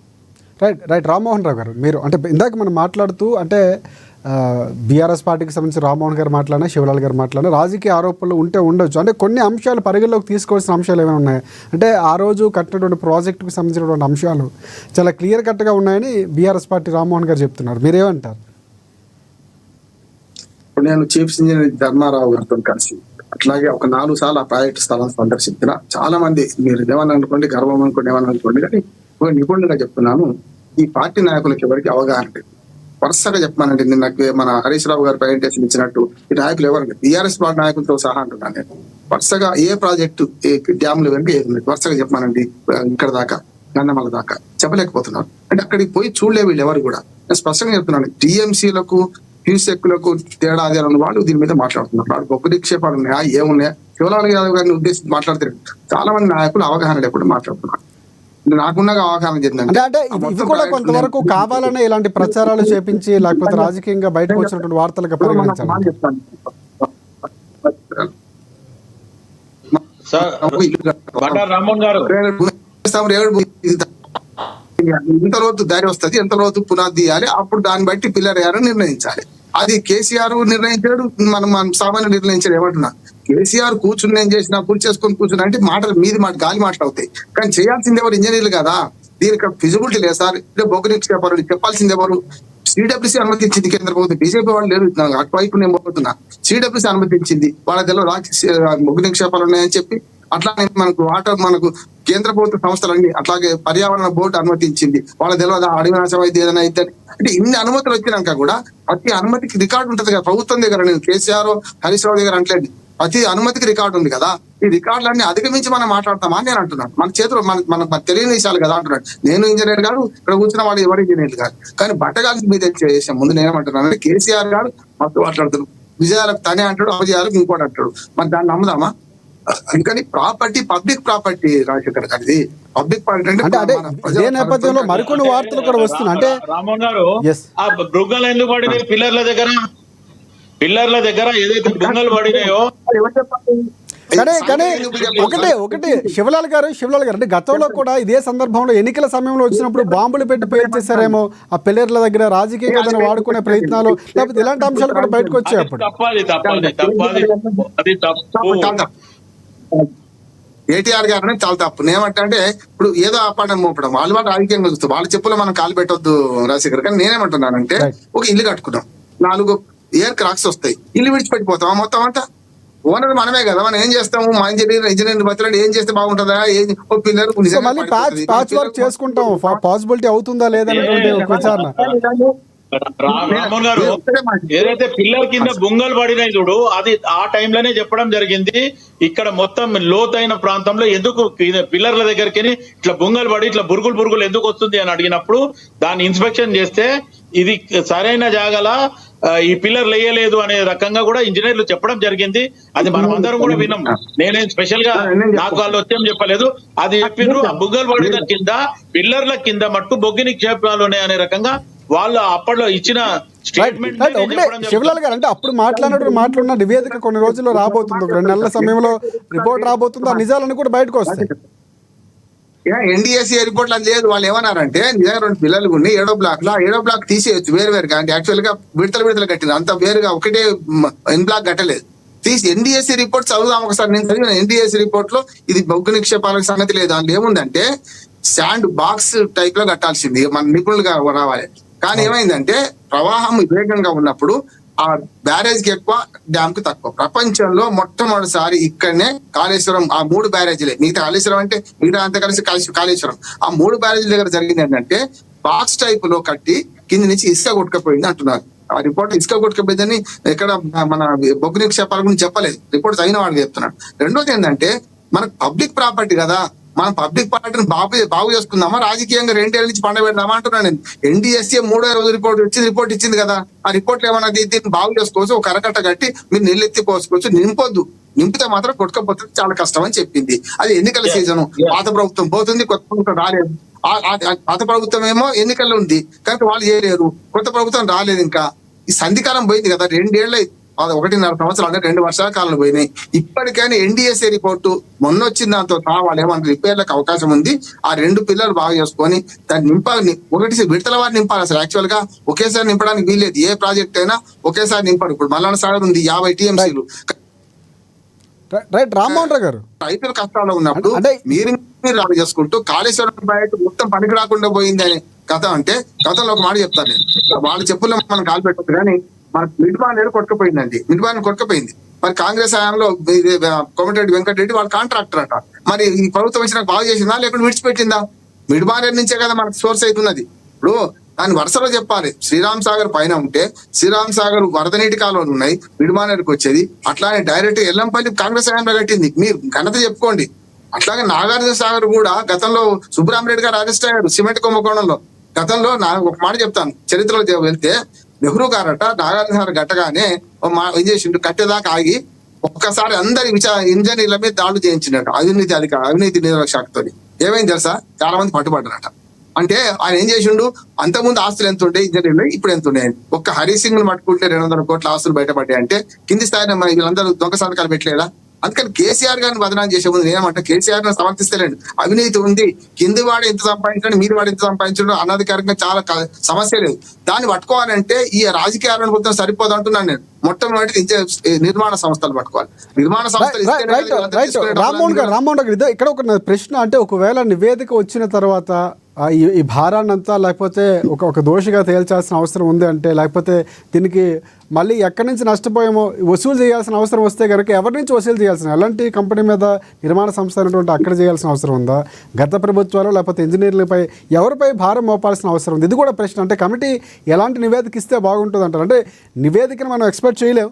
రైట్ రామ్మోహన్ రావు గారు, మీరు అంటే ఇందాక మనం మాట్లాడుతూ అంటే బీఆర్ఎస్ పార్టీకి సంబంధించి రామ్మోహన్ గారు మాట్లాడినా, శివలాల్ గారు మాట్లాడినా రాజకీయ ఆరోపణలు ఉంటే ఉండొచ్చు. అంటే కొన్ని అంశాలు పరిగణలోకి తీసుకోవాల్సిన అంశాలు ఏమైనా ఉన్నాయి అంటే ఆ రోజు కట్టినటువంటి ప్రాజెక్టుకు సంబంధించినటువంటి అంశాలు చాలా క్లియర్ కట్గా ఉన్నాయని బీఆర్ఎస్ పార్టీ రామ్మోహన్ గారు చెప్తున్నారు. మీరేమంటారు? నేను చీఫ్ ఇంజనీర్ ధర్మారావు గారితో కలిసి అట్లాగే ఒక 4 సార్లు ఆ ప్రాజెక్టు స్థలం సందర్శించిన చాలా మంది, మీరు ఏమని అనుకోండి, గర్వం అనుకోండి, ఏమని అనుకోండి, కానీ ఒక నిపుణులుగా చెప్తున్నాను, ఈ పార్టీ నాయకులకి ఎవరికి అవగాహన లేదు. వరుసగా చెప్పానండి, నిన్న మన హరీష్ రావు గారు ప్రెజెంటేషన్ ఇచ్చినట్టు ఈ నాయకులు ఎవరు బీఆర్ఎస్ పార్టీ నాయకులతో సహా అంటున్నాను నేను. వరుసగా ఏ ప్రాజెక్టు డ్యామ్లు వెనక ఏది ఉంది వరుసగా చెప్పానండి, ఇక్కడ దాకా గన్నమల దాకా చెప్పలేకపోతున్నారు. అంటే అక్కడికి పోయి చూడలే వీళ్ళు ఎవరు కూడా. నేను స్పష్టంగా చెప్తున్నాను, టీఎంసీలకు హ్యూసెక్లకు తేడా అదే ఉన్న వాళ్ళు దీని మీద మాట్లాడుతున్నారు. వాళ్ళు గొప్ప నిక్షేపాలు ఉన్నాయా, ఏమున్నాయా, శివలాల్ యాదవ్ గారిని ఉద్దేశించి మాట్లాడుతున్నారు. చాలా మంది నాయకులు అవగాహన లేకుండా మాట్లాడుతున్నారు. నాకున్న అవగాహన చెందండి అంటే ఇది కూడా కొంతవరకు కావాలనే ఇలాంటి ప్రచారాలు చేపించి లేకపోతే రాజకీయంగా బయటకు వచ్చినటువంటి వార్తలుగా పరిగణించాలి. ఎంత రోజు దారి వస్తుంది, ఎంత రోజు పునాది తీయాలి, అప్పుడు దాన్ని బట్టి పిల్లర్ వేయాలని నిర్ణయించాలి. అది కేసీఆర్ నిర్ణయించాడు, మనం సామాన్యులు నిర్ణయించాడు. ఏమంటున్నా, కేసీఆర్ కూర్చుని నేను చేసిన పూర్తి చేసుకొని కూర్చున్నా అంటే మాటలు మీది మాట గాలి మాటలు అవుతాయి. కానీ చేయాల్సింది ఎవరు? ఇంజనీర్లు కదా. దీనికి ఫిజిబిలిటీ లేదు సార్. ఇదే బొగ్గు నిక్షేపాలు చెప్పాల్సింది ఎవరు? సిడబ్ల్యూసీ అనుమతించింది కేంద్ర ప్రభుత్వం. బీజేపీ వాళ్ళు లేరు, అటువైపు నేను పోతున్నా. సిడబ్ల్యూసీ అనుమతించింది, వాళ్ళ దగ్గర బొగ్గు నిక్షేపాలు ఉన్నాయని చెప్పి. అట్లానే మనకు మనకు కేంద్ర ప్రభుత్వ సంస్థలన్నీ, అట్లాగే పర్యావరణ బోర్డు అనుమతించింది, వాళ్ళ తెలియదు అడవి నాశం అయితే ఏదైనా అయితే. అంటే ఇన్ని అనుమతులు వచ్చినాక కూడా ప్రతి అనుమతికి రికార్డు ఉంటది కదా ప్రభుత్వం దగ్గర. నేను కేసీఆర్ హరీష్ రావు దగ్గర అంటలేదు, ప్రతి అనుమతికి రికార్డు ఉంది కదా. ఈ రికార్డులన్నీ అధిగమించి మనం మాట్లాడతామా అని నేను అంటున్నాను. మన చేతులు మన తెలియని విషయాలు కదా అంటున్నాడు. నేను ఇంజనీర్ గారు, ఇక్కడ కూర్చున్న వాళ్ళు ఎవరు ఇంజనీర్ గారు. కానీ బట్టగాలి మీద చేసాం. ముందు నేనేమంటున్నాను అంటే కేసీఆర్ గారు మస్తు మాట్లాడుతున్నారు. విజయాలకు తనే అంటాడు, అవిజయాలకు ఇంకోటి అంటాడు. మరి దాన్ని నమ్ముదామా? అందుకని ప్రాపర్టీ పబ్లిక్ ప్రాపర్టీ రాజశేఖర్ గారు, ఇది పబ్లిక్ ప్రాపర్టీ అంటే ఇదే నేపథ్యంలో మరికొన్ని వార్తలు కూడా వస్తున్నాయి. అంటే రామ్మోహన్ గారు, ఆ బృంగాలు ఎందుకు పడినాయి? పిల్లర్ల దగ్గర ఏదైతే బృంగాలు పడినాయో కానీ ఒకటి శివలాల్ గారు అంటే గతంలో కూడా ఇదే సందర్భంలో ఎన్నికల సమయంలో వచ్చినప్పుడు బాంబులు పెట్టి పేరు చేశారేమో ఆ పిల్లర్ల దగ్గర, రాజకీయ కథను వాడుకునే ప్రయత్నాలు, లేకపోతే ఇలాంటి అంశాలు కూడా బయటకు వచ్చాయి. అప్పుడు కేటీఆర్ గారు చాలా తప్పు. నేనేమంటే ఇప్పుడు ఏదో ఆపాటం మోపడం, వాళ్ళు రాజకీయంగా చూస్తాం. వాళ్ళ చెప్పులో మనం కాలు పెట్టొద్దు రాజశేఖర్. కానీ నేనేమంటున్నానంటే, ఒక ఇల్లు కట్టుకున్నాం, 4 ఎయిర్ క్రాక్స్ వస్తాయి, ఇల్లు విడిచిపెట్టిపోతాం మొత్తం అంతా. ఓనర్ మనమే కదా, మనం ఏం చేస్తాము? మా ఇంజనీర్ బతులు ఏం చేస్తే బాగుంటుందా? ఓ పిల్లలు ప్యాచ్ వర్క్ చేసుకుంటాం, పాసిబిలిటీ అవుతుందా లేదనేటువంటి విచారణ. రామ్మోహన్ గారు, ఏదైతే పిల్లర్ కింద బుంగలు పడినాయి చూడు, అది ఆ టైంలోనే చెప్పడం జరిగింది. ఇక్కడ మొత్తం లోతైన ప్రాంతంలో ఎందుకు పిల్లర్ల దగ్గరికి ఇట్లా బుంగలు పడి ఇట్లా బురుగులు ఎందుకు వస్తుంది అని అడిగినప్పుడు దాన్ని ఇన్స్పెక్షన్ చేస్తే ఇది సరైన జాగాల ఈ పిల్లర్ లేయలేదు అనే రకంగా కూడా ఇంజనీర్లు చెప్పడం జరిగింది. అది మనం అందరం కూడా విన్నాం. నేనేం స్పెషల్ గా నాకు వాళ్ళు వచ్చేం చెప్పలేదు, అది చెప్పిండ్రు. ఆ బుగ్గలు పడిన కింద పిల్లర్ల కింద మట్టు బొగ్గి నిక్షేపాలు ఉన్నాయి అనే రకంగా వాళ్ళు అప్పట్లో ఇచ్చిన స్టేట్మెంట్. శివలాల్ గారు, అంటే అప్పుడు మాట్లాడిన నివేదిక కొన్ని రోజుల్లో రాబోతుంది, 2 నెలల సమయంలో రిపోర్ట్ రాబోతుంది. ఆ నిజాలను కూడా బయటకు వస్తాయి. ఎన్డీఎస్సీ రిపోర్ట్ అది లేదు. వాళ్ళు ఏమన్నారంటే, నిజంగా 2 పిల్లలు ఉన్నాయి 7వ బ్లాక్ లో, 7వ బ్లాక్ తీసేయచ్చు వేరుగా. అంటే యాక్చువల్ గా విడతలు కట్టింది, అంత వేరుగా ఒకటే బ్లాక్ కట్టలేదు. తీసి ఎన్డీఎస్సీ రిపోర్ట్ చదువుదాం ఒకసారి. నేను చదివిన ఎన్డీఎస్సీ రిపోర్ట్ లో ఇది బొగ్గు నిక్షేపాలకు సంగతి లేదు. అందులో ఏముందంటే శాండ్ బాక్స్ టైప్ లో కట్టాల్సింది, మన నిపుణులుగా రావాలి. కానీ ఏమైందంటే ప్రవాహం వేగంగా ఉన్నప్పుడు ఆ బ్యారేజ్ కి ఎక్కువ, డ్యామ్ కి తక్కువ. ప్రపంచంలో మొట్టమొదటిసారి ఇక్కడనే కాళేశ్వరం, ఆ 3 బ్యారేజీలే, మిగతా కాళేశ్వరం అంటే మిగతా అంతా కలిసి కాళేశ్వరం, ఆ 3 బ్యారేజీల దగ్గర జరిగింది ఏంటంటే బాక్స్ టైప్ లో కట్టి కింది నుంచి ఇసుక కొట్టుకపోయింది అంటున్నారు. ఆ రిపోర్ట్ ఇసుక కొట్టుకపోయిందని ఎక్కడ మన బొగ్గు నిక్షేపాల గురించి చెప్పలేదు, రిపోర్ట్స్ అయిన వాడికి చెప్తున్నాడు. రెండోది ఏంటంటే మనకు పబ్లిక్ ప్రాపర్టీ కదా, మనం పబ్లిక్ పార్టీని బాగు చేసుకుందామా, రాజకీయంగా 2 ఏళ్ళ నుంచి పండబెడదామా అంటున్నాను నేను. ఎన్డీఎస్సీ 3వ రోజు రిపోర్ట్ ఇచ్చింది కదా. ఆ రిపోర్ట్ ఏమన్నా దీన్ని బాగు చేసుకోవచ్చు, ఒక అరకట్ట కట్టి మీరు నీళ్ళెత్తి పోసుకోవచ్చు, నింపొద్దు, నింపితే మాత్రం కొట్టుకపోతే చాలా కష్టం అని చెప్పింది. అది ఎన్నికల సీజన్, పాత ప్రభుత్వం పోతుంది, కొత్త ప్రభుత్వం రాలేదు. పాత ప్రభుత్వం ఏమో ఎన్నికల్లో ఉంది కనుక వాళ్ళు చేయలేరు, కొత్త ప్రభుత్వం రాలేదు. ఇంకా ఈ సంధికాలం పోయింది కదా, 2 ఏళ్ళ 1.5 సంవత్సరాలు, 2 వర్షాల కాలంలో పోయినాయి. ఇప్పటికైనా ఎన్డీఎస్ఏ రిపోర్టు మొన్న వచ్చిన దాంతో వాళ్ళు ఏమన్నా రిపేర్లకు అవకాశం ఉంది. ఆ 2 పిల్లలు బాగా చేసుకొని దాన్ని నింపాలి. ఒకటి విడతల వారు నింపాలి. అసలు యాక్చువల్ గా ఒకేసారి నింపడానికి వీల్లేదు, ఏ ప్రాజెక్ట్ అయినా ఒకేసారి నింపాడు. ఇప్పుడు మల్లన్న సాగర్ ఉంది 50 టీఎంసీలు. రైట్ రామ్మోహన్ రావు గారు, రైతులు కష్టాల్లో ఉన్నప్పుడు మీరు రాజు చేసుకుంటూ కాళేశ్వరం బయట మొత్తం పనికి రాకుండా పోయింది అనే కథ. అంటే గతంలో ఒక మాట చెప్తాను నేను, వాళ్ళ చెప్పుల్లో మనం కాలు పెట్టదు. కానీ మన మిడ్బాన్ కొట్టుకుపోయిందండి, మిడ్బాన్ కొట్టుకుపోయింది. మరి కాంగ్రెస్ హయాంలో కోమటిరెడ్డి వెంకటరెడ్డి వాళ్ళ కాంట్రాక్టర్ అట. మరి ఈ ప్రభుత్వం వచ్చినా బాగు చేసిందా లేకుండా విడిచిపెట్టిందా? మిడ్బాన్ నుంచే కదా మనకు సోర్స్ అవుతున్నది. ఇప్పుడు దాని వరుసలో చెప్పాలి. శ్రీరామ్ సాగర్ పైన ఉంటే శ్రీరామ్ సాగర్ వరద నీటి కాలువలు ఉన్నాయి, మిడ్బానేరుకి వచ్చేది. అట్లానే డైరెక్ట్ ఎల్లంపల్లి కాంగ్రెస్ హయాంలో కట్టింది, మీరు ఘనత చెప్పుకోండి. అట్లాగే నాగార్జున సాగర్ కూడా గతంలో సుబ్బరామరెడ్డి గారు అరెస్ట్ అయ్యారు సిమెంట్ కుంభకోణంలో. గతంలో ఒక మాట చెప్తాను, చరిత్రలో వెళ్తే నెహ్రూ గారట నాగార్జున సాగర్ గట్టగానే ఏం చేసిండు, కట్టేదాకా ఆగి ఒక్కసారి అందరి ఇంజనీర్ల మీద దాడులు చేయించినట్టు అవినీతి నిరోధక శాఖతో. ఏమైంది తెలుసా, చాలా మంది పట్టుబడ్డారట. అంటే ఆయన ఏం చేసిండు, అంతకుముందు ఆస్తులు ఎంత ఉండే ఇంజనీర్లు, ఇప్పుడు ఎంత ఉన్నాయి. ఒక్క హరి సింగ్ ను పట్టుకుంటే 200 కోట్ల ఆస్తులు బయటపడ్డాయి. అంటే కింది స్థాయిలో మరి వీళ్ళందరూ దొంగ సంతకాలు పెట్టలేదా? అందుకని కేసీఆర్ గారిని బదనాం చేసే ముందు నేనేమంటే కేసీఆర్ ని సమర్థిస్తలేండి. అవినీతి ఉంది, కింది వాడు ఎంత సంపాదించండి, మీరు వాడు ఎంత సంపాదించడం అనధికారికంగా చాలా సమస్య లేదు. దాన్ని పట్టుకోవాలంటే ఈ రాజకీయాలను మొత్తం సరిపోదు అంటున్నాను నేను. మొట్టమొదటి నిర్మాణ సంస్థలు పట్టుకోవాలి. నిర్మాణ సంస్థలు రామ్మోహన్ గారు ఇక్కడ ఒక ప్రశ్న, అంటే ఒకవేళ నివేదిక వచ్చిన తర్వాత ఈ భారాన్నంతా లేకపోతే ఒక దోషిగా తేల్చాల్సిన అవసరం ఉంది అంటే, లేకపోతే దీనికి మళ్ళీ ఎక్కడి నుంచి నష్టపోయామో వసూలు చేయాల్సిన అవసరం వస్తే కనుక ఎవరి నుంచి వసూలు చేయాల్సిన, ఎలాంటి కంపెనీ మీద నిర్మాణ సంస్థ అయినటువంటి అక్కడ చేయాల్సిన అవసరం ఉందా? గత ప్రభుత్వాలు లేకపోతే ఇంజనీర్లపై ఎవరిపై భారం మోపాల్సిన అవసరం ఉంది? ఇది కూడా ప్రశ్న. అంటే కమిటీ ఎలాంటి నివేదిక ఇస్తే బాగుంటుంది అంటారు? అంటే నివేదికను మనం ఎక్స్పెక్ట్ చేయలేము,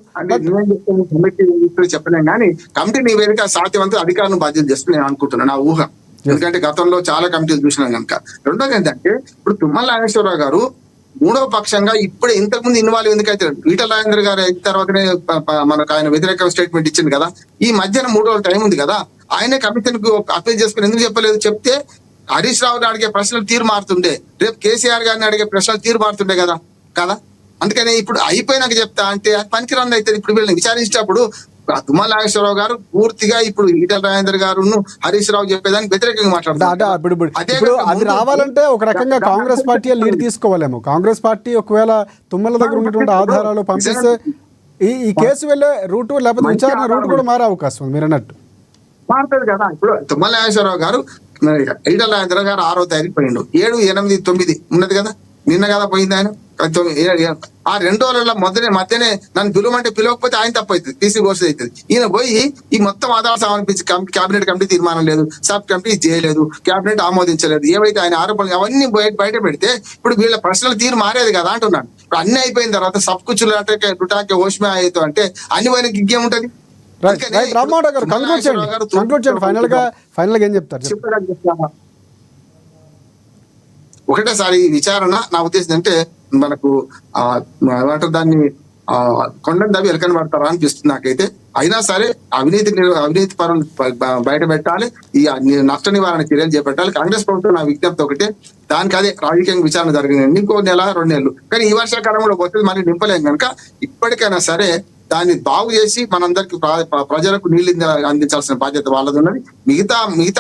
చెప్పలేం, కానీ కమిటీ నివేదిక సాధ్యవంతం అధికారులను బాధ్యత చేస్తుంది నేను అనుకుంటున్నాను, నా ఊహ. ఎందుకంటే గతంలో చాలా కమిటీలు చూసినాం కనుక. రెండోది ఏంటంటే ఇప్పుడు తుమ్మల నాగేశ్వరరావు గారు మూడో పక్షంగా ఇప్పుడు ఇంతకుముందు ఇన్వాల్వ్ ఎందుకైతే ఈటల రాజేందర్ గారు అయిన తర్వాతనే మనకు ఆయన వ్యతిరేక స్టేట్మెంట్ ఇచ్చింది కదా. ఈ మధ్యన 3 రోజుల టైం ఉంది కదా, ఆయనే కమిషన్ కు అప్పీల్ చేసుకుని ఎందుకు చెప్పలేదు? చెప్తే హరీష్ రావుని అడిగే ప్రశ్నలు తీరు మారుతుండే, రేపు కేసీఆర్ గారిని అడిగే ప్రశ్నలు తీరు మారుతుండే కదా. అందుకని ఇప్పుడు అయిపోయినాక చెప్తా అంటే పనికిరంది అయితే ఇప్పుడు వీళ్ళని విచారించేటప్పుడు తుమ్మల నాగేశ్వరరావు గారు పూర్తిగా ఇప్పుడు ఈటల రాజేందర్ గారు హరీష్ రావు చెప్పేదానికి వ్యతిరేకంగా మాట్లాడుతున్నారు. అది రావాలంటే ఒక రకంగా కాంగ్రెస్ పార్టీ లీడ్ తీసుకోవాలేమో. కాంగ్రెస్ పార్టీ ఒకవేళ తుమ్మల దగ్గర ఉన్నటువంటి ఆధారాలు పంపిస్తే ఈ కేసు వెళ్ళే రూటు లేకపోతే విచారణ రూట్ కూడా మారే అవకాశం ఉంది మీరు అన్నట్టు. మారుతుంది కదా. ఇప్పుడు తుమ్మల నాగేశ్వరరావు గారు ఈటల రాజేందర్ గారు 6వ తారీఖు పోయిండు, 7, 8, 9 ఉన్నది కదా, నిన్న కదా పోయింది ఆయన. ఆ 2 రోజుల మధ్యనే నన్ను పిలువమంటే పిలవకపోతే ఆయన తప్పు అవుతుంది, తీసి కోర్సు అవుతుంది. ఈయన పోయి ఈ మొత్తం ఆధారాలు సమర్పించి కేబినెట్ కమిటీ తీర్మానం లేదు, సబ్ కమిటీ చేయలేదు, కేబినెట్ ఆమోదించలేదు, ఏవైతే ఆయన ఆరోపణలు అవన్నీ బయట పెడితే ఇప్పుడు వీళ్ళ ప్రశ్నలు తీరు మారేది కదా అంటున్నాను. ఇప్పుడు అన్ని అయిపోయిన తర్వాత సబ్ కుచ్చులు రుటాకే హోష్మే అయ్యేతో అంటే అన్ని పోయిన గిగ్గేం ఉంటది. ఫైనల్ గా ఏం చెప్తారు? ఒకటేసారి విచారణ నా ఉద్దేశం అంటే మనకు ఏమంటారు దాన్ని కొండను దవి ఎలకని పడతారా అనిపిస్తుంది నాకైతే. అయినా సరే అవినీతి పరులు బయట పెట్టాలి, ఈ నష్ట నివారణ చర్యలు చేపట్టాలి. కాంగ్రెస్ ప్రభుత్వం నా విజ్ఞప్తి ఒకటే, దానికి అదే రాజకీయంగా విచారణ జరిగింది. ఇంకో 1-2 నెలలు, కానీ ఈ వర్షాకాలంలో పోతే మళ్ళీ నింపలేం కనుక ఇప్పటికైనా సరే దాన్ని బాగు చేసి మనందరికి ప్రజలకు నీళ్లు అందించాల్సిన బాధ్యత వాళ్ళది ఉన్నది. మిగతా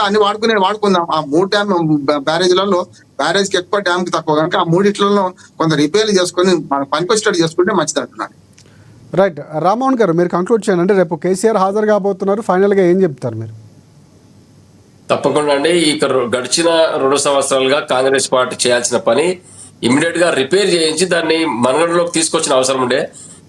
అన్ని వాడుకుందాం. ఆ 3 డ్యామ్ బ్యారేజ్లలో బ్యారేజ్ కి ఎక్కువ, డ్యామ్ కి తక్కువ కనుక ఆ 3 కొంత రిపేర్లు చేసుకుని పనికొచ్చేటట్టు చేసుకుంటే మంచిది అంటున్నాను. రైట్. రామ్మోహన్ గారు మీరు కంక్లూడ్ చేయండి. అంటే రేపు కేసీఆర్ హాజరు కాబోతున్నారు, ఫైనల్ గా ఏం చెప్తారు మీరు? తప్పకుండా అండి. గడిచిన 2 సంవత్సరాలుగా కాంగ్రెస్ పార్టీ చేయాల్సిన పని ఇమ్మీడియట్ గా రిపేర్ చేయించి దాన్ని మనగడలోకి తీసుకొచ్చిన అవసరం ఉండే.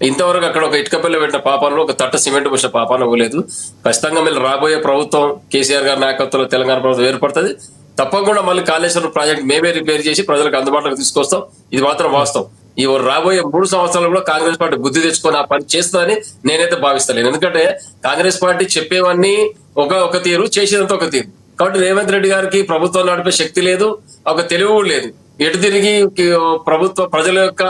ఇంతవరకు అక్కడ ఒక ఇటుక పిల్ల పెట్టిన పాపాలను, ఒక తట్ట సిమెంట్ పోసిన పాపాను ఇవ్వలేదు. ఖచ్చితంగా మళ్ళీ రాబోయే ప్రభుత్వం కేసీఆర్ గారి నాయకత్వంలో తెలంగాణ ప్రభుత్వం ఏర్పడుతుంది. తప్పకుండా మళ్ళీ కాళేశ్వరం ప్రాజెక్ట్ మేమే రిపేర్ చేసి ప్రజలకు అందుబాటులోకి తీసుకొస్తాం. ఇది మాత్రం వాస్తవం. ఈ రాబోయే 3 సంవత్సరాలు కూడా కాంగ్రెస్ పార్టీ బుద్ధి తెచ్చుకొని ఆ పని చేస్తుందని నేనైతే భావిస్తలేను. ఎందుకంటే కాంగ్రెస్ పార్టీ చెప్పేవన్నీ ఒక తీరు, చేసేదంతా ఒక తీరు. కాబట్టి రేవంత్ రెడ్డి గారికి ప్రభుత్వం నడిపే శక్తి లేదు, ఒక తెలివి కూడా లేదు. ఎటు తిరిగి ప్రజల యొక్క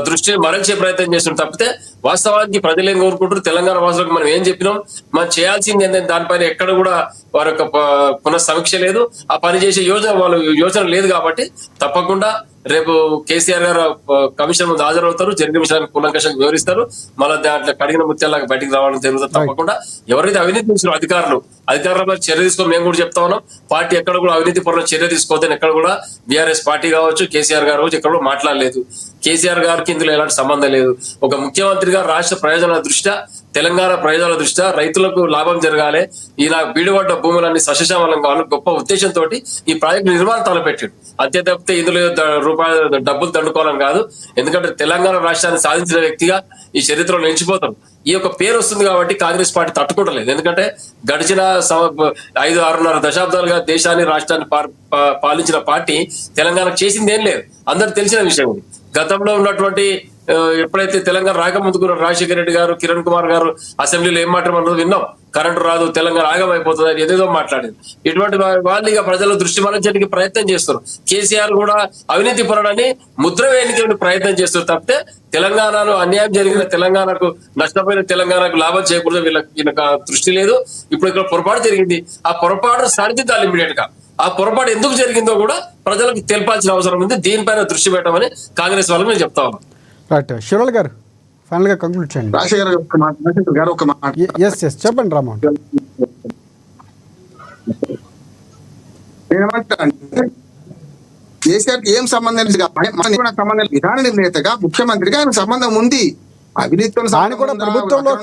దృష్టిని మరల్చే ప్రయత్నం చేస్తున్నాం తప్పితే వాస్తవానికి ప్రజలు ఏం కోరుకుంటారు, తెలంగాణ వాసులకు మనం ఏం చెప్పినాం, మనం చేయాల్సింది ఏంటంటే దానిపైన ఎక్కడ కూడా వారి యొక్క పునఃసమీక్ష లేదు, ఆ పని చేసే యోచన లేదు. కాబట్టి తప్పకుండా రేపు కేసీఆర్ గారు కమిషన్ ముందు హాజరవుతారు, జరిగిన విషయాన్ని కూలంకషంగా వివరిస్తారు, మళ్ళీ దాంట్లో కడిగిన ముత్యాలకు బయటికి రావడం జరుగుతుంది. తప్పకుండా ఎవరైతే అవినీతి చేసిన అధికారులపై చర్య తీసుకొని మేము కూడా చెప్తా ఉన్నాం. పార్టీ ఎక్కడ కూడా అవినీతి పరుల చర్య తీసుకోవద్దని ఎక్కడ కూడా బీఆర్ఎస్ పార్టీ కావచ్చు, కేసీఆర్ గారు కావచ్చు ఎక్కడ కూడా మాట్లాడలేదు. కేసీఆర్ గారికి ఇందులో ఎలాంటి సంబంధం లేదు. ఒక ముఖ్యమంత్రిగా రాష్ట్ర ప్రయోజనాల దృష్ట్యా, తెలంగాణ ప్రయోజనాల దృష్ట్యా రైతులకు లాభం జరగాలి, ఈయన బీడుపడ్డ భూములన్నీ సస్యశ్యామలం కావాలి గొప్ప ఉద్దేశంతో ఈ ప్రాజెక్టు నిర్మాణం తలపెట్టాడు. అంతే తప్పితే ఇందులో డబ్బులు దండుకోవాలని కాదు. ఎందుకంటే తెలంగాణ రాష్ట్రాన్ని సాధించిన వ్యక్తిగా ఈ చరిత్రలో నిలిచిపోతాం. ఈ యొక్క పేరు వస్తుంది కాబట్టి కాంగ్రెస్ పార్టీ తట్టుకోవట్లేదు. ఎందుకంటే గడిచిన 5-6.5 దశాబ్దాలుగా దేశాన్ని రాష్ట్రాన్ని పాలించిన పార్టీ తెలంగాణకు చేసింది ఏం లేదు, అందరికి తెలిసిన విషయం. గతంలో ఉన్నటువంటి ఎప్పుడైతే తెలంగాణ రాకముందుకు రాజశేఖర రెడ్డి గారు, కిరణ్ కుమార్ గారు అసెంబ్లీలో ఏం మాట్లాడమన్నది విన్నాం. కరెంటు రాదు, తెలంగాణ ఆగమైపోతుంది అని ఏదేదో మాట్లాడేది. ఇటువంటి వాళ్ళు ఇక ప్రజల దృష్టి మరల్చడానికి ప్రయత్నం చేస్తారు. కేసీఆర్ కూడా అవినీతి పరుడని ముద్ర వేయడానికి ప్రయత్నం చేస్తారు తప్పితే తెలంగాణలో అన్యాయం జరిగిన, తెలంగాణకు నష్టపోయిన, తెలంగాణకు లాభం చేయకూడదు వీళ్ళకి దృష్టి లేదు. ఇప్పుడు ఇక్కడ పొరపాటు జరిగింది, ఆ పొరపాటు సరిదిద్దాలి ఇమీడియట్ గా. ఆ పొరపాటు ఎందుకు జరిగిందో కూడా ప్రజలకు తెలపాల్సిన అవసరం ఉంది. దీనిపైన దృష్టి పెట్టమని కాంగ్రెస్ వాళ్ళకి నేను చెప్తా ఉన్నాను. రైట్. శివరాల్ గారు ఫైనల్గా కంక్లూడ్ చేయండి. రాజశేఖర్ గారు ఒక మాట ఎస్ చెప్పండి రామ్మోహన్. నేనేమంటా అంటే కేసీఆర్ కి ఏం సంబంధం లేదు సంబంధం విధాన నిర్ణేతగా ముఖ్యమంత్రిగా ఆయన సంబంధం ఉంది. అవినీతితో ఆయన కూడా ప్రభుత్వంలో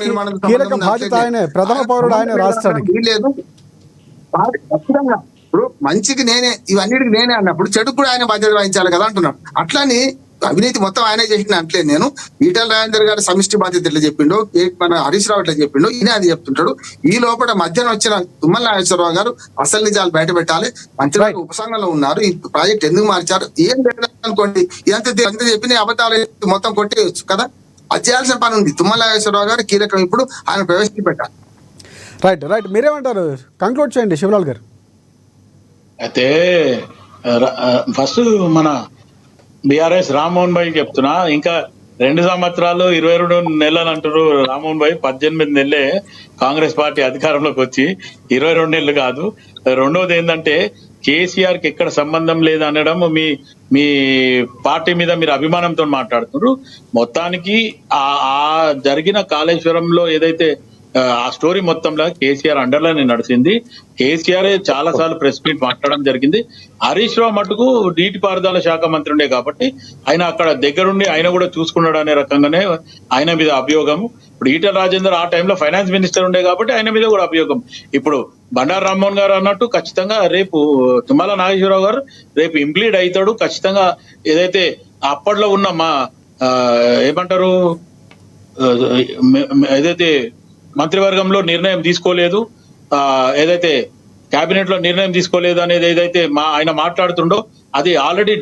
కీలక బాధ్యత ఆయనే, ప్రథమ పౌరుడు ఆయన రాష్ట్రానికి. లేదు ఖచ్చితంగా ఇప్పుడు మంచికి నేనే ఇవన్నిటికి నేనే అన్నప్పుడు చెడుకు కూడా ఆయన బాధ్యత వహించాలి కదా అంటున్నాడు. అట్లని అవినీతి మొత్తం ఆయనే చేసిన అంటలేదు నేను. ఈటల రాజేందర్ గారు సమిష్టి బాధ్యత ఎట్లా చెప్పిండో, మన హరీష్ రావు ఎట్లా చెప్పిండో ఈయన అది చెప్తుంటాడు. ఈ లోపల మధ్యాహ్నం వచ్చిన తుమ్మల నాగేశ్వరరావు గారు అసలు నిజాలు బయట పెట్టాలి. మంత్రివర్గ ఉపసంఘంలో ఉన్నారు, ఈ ప్రాజెక్ట్ ఎందుకు మార్చారు ఏం లేదు అనుకోండి, ఎంత చెప్పిన అబద్ధాలు మొత్తం కొట్టేయచ్చు కదా. అది చేయాల్సిన పని ఉంది. తుమ్మల నాగేశ్వరరావు గారు కీలకం, ఇప్పుడు ఆయన ప్రవేశపెట్టాలి. రైట్ మీరేమంటారు? కంక్లూడ్ చేయండి శివలాల్ గారు. అయితే ఫస్ట్ మన బీఆర్ఎస్ రామ్మోహన్ భాయ్ చెప్తున్నా, ఇంకా 2 సంవత్సరాలు 22 నెలలు అంటారు రామ్మోహన్ భాయ్. 18 నెలలే కాంగ్రెస్ పార్టీ అధికారంలోకి వచ్చి 22 నెలలు కాదు. రెండవది ఏంటంటే కేసీఆర్ కి ఎక్కడ సంబంధం లేదు అనడం మీ పార్టీ మీద మీరు అభిమానంతో మాట్లాడుతున్నారు. మొత్తానికి ఆ జరిగిన కాళేశ్వరంలో ఏదైతే ఆ స్టోరీ మొత్తంలో కేసీఆర్ అండర్లైన్ నడిచింది. కేసీఆర్ చాలా సార్లు ప్రెస్ మీట్ మాట్లాడడం జరిగింది. హరీష్ రావు మటుకు నీటిపారుదల శాఖ మంత్రి ఉండే కాబట్టి ఆయన అక్కడ దగ్గరుండి ఆయన కూడా చూసుకున్నాడు అనే రకంగానే ఆయన మీద అభియోగం. ఇప్పుడు ఈటల రాజేందర్ ఆ టైంలో ఫైనాన్స్ మినిస్టర్ ఉండే కాబట్టి ఆయన మీద కూడా అభియోగం. ఇప్పుడు బండారు రామ్మోహన్ గారు అన్నట్టు ఖచ్చితంగా రేపు తుమ్మల నాగేశ్వరరావు గారు రేపు ఇంప్లీడ్ అవుతాడు ఖచ్చితంగా. ఏదైతే అప్పట్లో ఉన్న మా ఏమంటారు ఏదైతే మంత్రివర్గంలో నిర్ణయం తీసుకోలేదు, ఏదైతే కేబినెట్ లో నిర్ణయం తీసుకోలేదు అనేది ఏదైతే ఆయన మాట్లాడుతుండో అది ఆల్రెడీ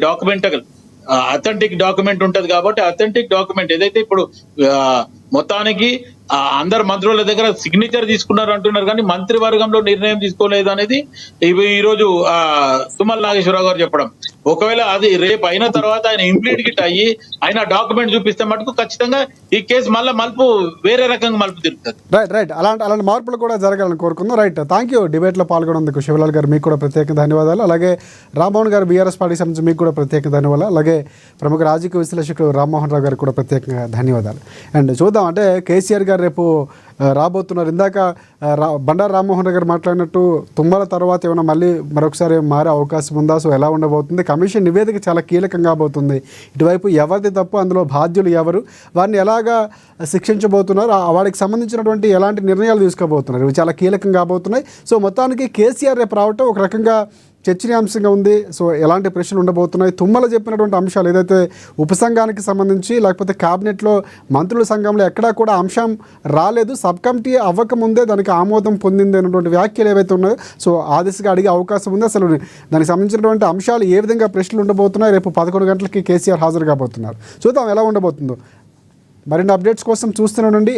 అథెంటిక్ డాక్యుమెంట్ ఉంటది. కాబట్టి అథెంటిక్ డాక్యుమెంట్ ఏదైతే ఇప్పుడు మొత్తానికి అందరు మంత్రుల దగ్గర సిగ్నేచర్ తీసుకున్నారు అంటున్నారు, కానీ మంత్రివర్గంలో నిర్ణయం తీసుకోలేదు అనేది ఈ రోజు తుమ్మల నాగేశ్వరరావు గారు చెప్పడం. ఒకవేళ అది రేపు అయిన తర్వాత ఆయన ఇంప్లీట్ గిట్ అయ్యి ఆయన డాక్యుమెంట్ చూపిస్తే మటుకు ఖచ్చితంగా ఈ కేసు మలుపు వేరే రకంగా మలుపు తిరుగుతుంది. రైట్ అలాంటి మార్పులు కూడా జరగాలని కోరుకుందాం. రైట్, థ్యాంక్ యూ డిబేట్ లో పాల్గొనేందుకు శివలాల్ గారు, మీకు కూడా ప్రత్యేక ధన్యవాదాలు. అలాగే రామ్మోహన్ గారు బీఆర్ఎస్ పార్టీ సంబంధించి మీకు కూడా ప్రత్యేక ధన్యవాదాలు. అలాగే ప్రముఖ రాజకీయ విశ్లేషకుడు రామ్మోహన్ రావు గారికి కూడా ప్రత్యేకంగా ధన్యవాదాలు. అండ్ చూద్దాం, అంటే కేసీఆర్ గారు రేపు రాబోతున్నారు. ఇందాక బండారు రామ్మోహన్ రావు గారు మాట్లాడినట్టు తుమ్మల తర్వాత ఏమైనా మళ్ళీ మరొకసారి మారే అవకాశం ఉందా? సో ఎలా ఉండబోతుంది? కమిషన్ నివేదిక చాలా కీలకంగా కాబోతుంది. ఇటువైపు ఎవరిది తప్పు, అందులో బాధ్యులు ఎవరు, వారిని ఎలాగా శిక్షించబోతున్నారు, వాడికి సంబంధించినటువంటి ఎలాంటి నిర్ణయాలు తీసుకోబోతున్నారు, ఇవి చాలా కీలకంగా కాబోతున్నాయి. సో మొత్తానికి కేసీఆర్ రేపు రావటం ఒక రకంగా చర్చనీయాంశంగా ఉంది. సో ఎలాంటి ప్రశ్నలు ఉండబోతున్నాయి, తుమ్మల చెప్పినటువంటి అంశాలు ఏదైతే ఉపసంఘానికి సంబంధించి లేకపోతే క్యాబినెట్లో మంత్రుల సంఘంలో ఎక్కడా కూడా అంశం రాలేదు, సబ్ కమిటీ అవ్వకముందే దానికి ఆమోదం పొందింది అనేటువంటి వ్యాఖ్యలు ఏవైతే ఉన్నాయో సో ఆ దిశగా అడిగే అవకాశం ఉంది. అసలు దానికి సంబంధించినటువంటి అంశాలు ఏ విధంగా ప్రశ్నలు ఉండబోతున్నాయి, రేపు 11 గంటలకి కేసీఆర్ హాజరు కాబోతున్నారు. చూద్దాం ఎలా ఉండబోతుందో. మరిన్ని అప్డేట్స్ కోసం చూస్తూనే ఉండండి.